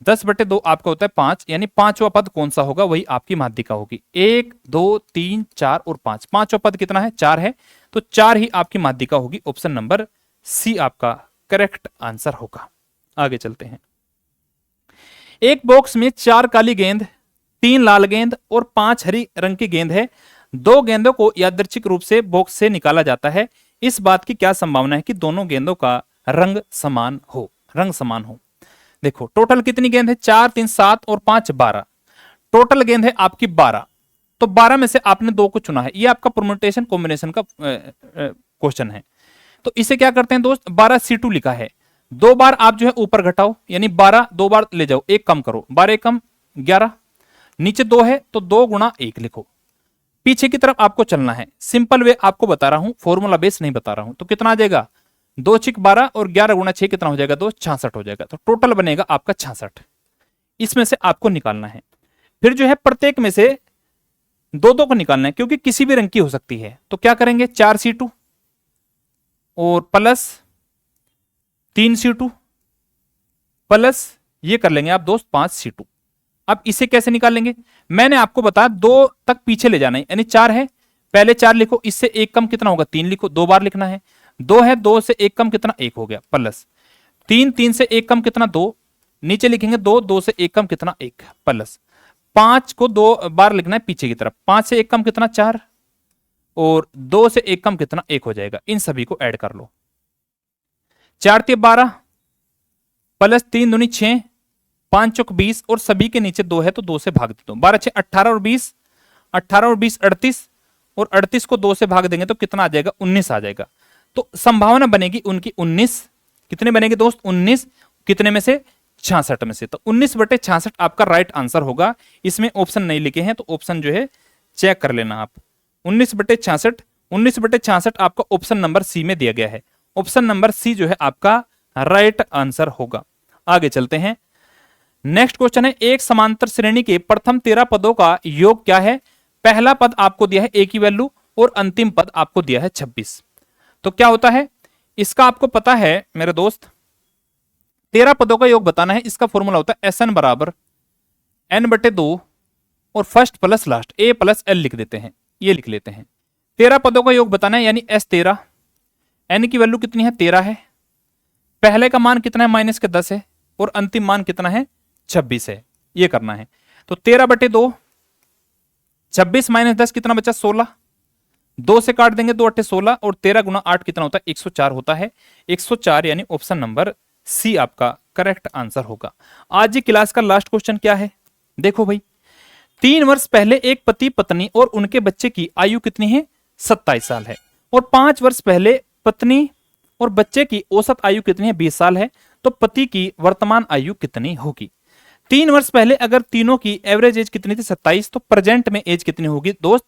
10 बटे 2 आपका होता है 5, यानी 5वां पद कौन सा होगा, वही आपकी माध्यिका होगी। 1 2 3 4 और 5, 5वां पद कितना है, 4 है, तो 4 ही आपकी माध्यिका होगी। ऑप्शन नंबर सी आपका करेक्ट आंसर होगा। आगे चलते हैं। एक बॉक्स में 4 काली गेंद, 3 लाल गेंद और 5 हरी रंग की गेंद है। 2 गेंदों को यादृच्छिक रूप से बॉक्स से निकाला जाता है। इस बात की क्या संभावना है कि दोनों गेंदों का रंग समान हो, रंग समान हो। देखो टोटल कितनी गेंद है, 4 3 7 और 5 12। टोटल गेंद है आपकी 12, तो 12 में से आपने 2 को चुना है। ये आपका परम्यूटेशन कॉम्बिनेशन का क्वेश्चन है। तो इसे क्या करते हैं दोस्त, 12 C2 लिखा है, 2 बार आप जो है ऊपर घटाओ, यानी 12 2 बार ले जाओ, एक कम करो, 12 कम 11, नीचे 2 है तो 2 गुणा 1 लिखो। पीछे की तरफ आपको चलना है, सिंपल वे आपको बता रहा हूं, फॉर्मूला बेस नहीं बता रहा हूं। तो कितना आ जाएगा, 2 6 12 और 11 गुणा 6 कितना हो जाएगा, 2 66 हो जाएगा। तो टोटल बनेगा आपका 66, इसमें से आपको निकालना है। फिर जो है प्रत्येक में से 2 को निकालना है, क्योंकि किसी भी रंग की हो सकती है। तो क्या करेंगे, 4 C2 और प्लस 3 C2 प्लस ये कर लेंगे आप दोस्त 5 C2। अब इसे कैसे निकालेंगे, मैंने आपको बताया 2 तक पीछे ले जाना है, यानी 4 है, पहले 4 लिखो, इससे एक कम कितना होगा, 3 लिखो, 2 बार लिखना है। 2 है, 2 से एक कम कितना, 1 हो गया, प्लस 3, 3 से एक कम कितना, 2, नीचे लिखेंगे 2, 2 से एक कम कितना, 1, प्लस 5 को 2 बार लिखना है पीछे की तरफ, 5 से एक कम कितना, 4 और 2 से एक कम कितना, 1 हो जाएगा। इन सभी को ऐड कर लो, 4 3 12 प्लस 3 दूनी 6, 5 चौक 20 और सभी के नीचे 2 है तो 2 से भाग दे दो, 12 6 18 और 20, 18 और 20 38 और 38 को 2 से भाग देंगे तो कितना आ जाएगा, 19 आ जाएगा। तो संभावना बनेगी उनकी 19, कितने बनेंगे दोस्त, 19, कितने में से, 66 में से। तो 19 बटे 66 आपका राइट आंसर होगा। इसमें ऑप्शन नहीं लिखे हैं तो ऑप्शन जो है चेक कर लेना आप। 19 बटे 66, 19 बटे 66 आपका ऑप्शन नंबर सी में दिया गया है। ऑप्शन नंबर सी जो है आपका राइट आंसर होगा। आगे चलते हैं। नेक्स्ट क्वेश्चन है, एक समांतर श्रेणी के प्रथम 13 पदों का योग क्या है। पहला पद आपको दिया है a की वैल्यू और अंतिम पद आपको दिया है 26। तो क्या होता है, इसका आपको पता है मेरे दोस्त, 13 पदों का योग बताना है। इसका फॉर्मूला होता है SN बराबर n/2 और first plus last a plus l लिख देते हैं, ये लिख लेते हैं। 13 पदों का योग बताना है, यानी S13, n की वैल्यू कितनी है, 13 है, पहले का मान कितना है, -10 है और अंतिम मान कितना है, 26 है। ये करना है। तो 13/2, 26 - 10 कितना बचा, 16, 2 से काट देंगे, 2 8 16 और 13 गुना 8 कितना होता है, 104 होता है। 104 यानी ऑप्शन नंबर सी आपका करेक्ट आंसर होगा। आज की क्लास का लास्ट क्वेश्चन क्या है, देखो भाई, 3 वर्ष पहले एक पति पत्नी और उनके बच्चे की आयु कितनी है, 27 साल है। और 5 वर्ष पहले पत्नी और बच्चे की औसत आयु कितनी है, 20 साल है। तो पति की वर्तमान आयु कितनी होगी। 3 वर्ष पहले अगर तीनों की एवरेज एज कितनी थी, 27, तो प्रेजेंट में एज कितनी होगी दोस्त,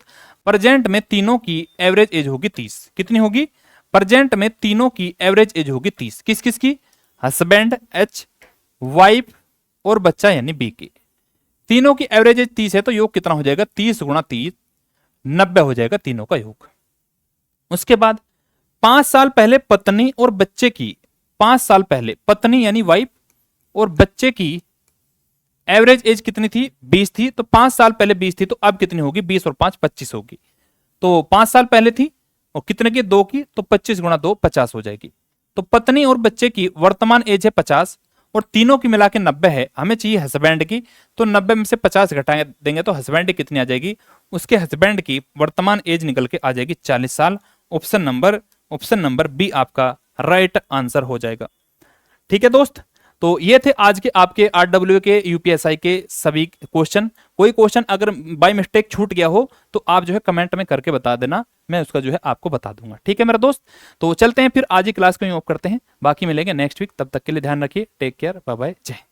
प्रेजेंट में तीनों की एवरेज एज होगी 30। कितनी होगी, प्रेजेंट में तीनों की एवरेज एज होगी 30। किस किस की, हस्बैंड H, वाइफ और बच्चा यानी B की। तीनों की एवरेज एज 30 है तो योग कितना हो जाएगा, 30 गुणा 30, 90 हो जाएगा तीनों का योग। उसके बाद 5 साल पहले पत्नी और बच्चे की, 5 साल पहले पत्नी यानी वाइफ और बच्चे की एवरेज एज कितनी थी, 20 थी। तो 5 साल पहले 20 थी, तो अब कितनी होगी, 20 और 5 25 होगी। तो 5 साल पहले थी और कितने की, 2 की, तो 25 गुणा 2 50 हो जाएगी। तो पत्नी और बच्चे की वर्तमान एज है 50 और तीनों की मिला के 90 है। हमें चाहिए हस्बैंड की, तो 90 में से 50 घटा देंगे तो हस्बैंड की कितनी आ जाएगी, उसके हस्बैंड की वर्तमान एज निकल के आ जाएगी 40 साल। ऑप्शन नंबर बी आपका राइट आंसर हो जाएगा। ठीक है दोस्त, तो ये थे आज के आपके आरडब्ल्यू के यूपीएसआई के सभी क्वेश्चन। कोई क्वेश्चन अगर बाय मिस्टेक छूट गया हो तो आप जो है कमेंट में करके बता देना, मैं उसका जो है आपको बता दूंगा। ठीक है मेरा दोस्त, तो चलते हैं फिर आज ही क्लास को ऑफ करते हैं, बाकी मिलेंगे नेक्स्ट वीक। तब तक के लिए ध्यान रखिए, टेक केयर, बाय बाय, जय।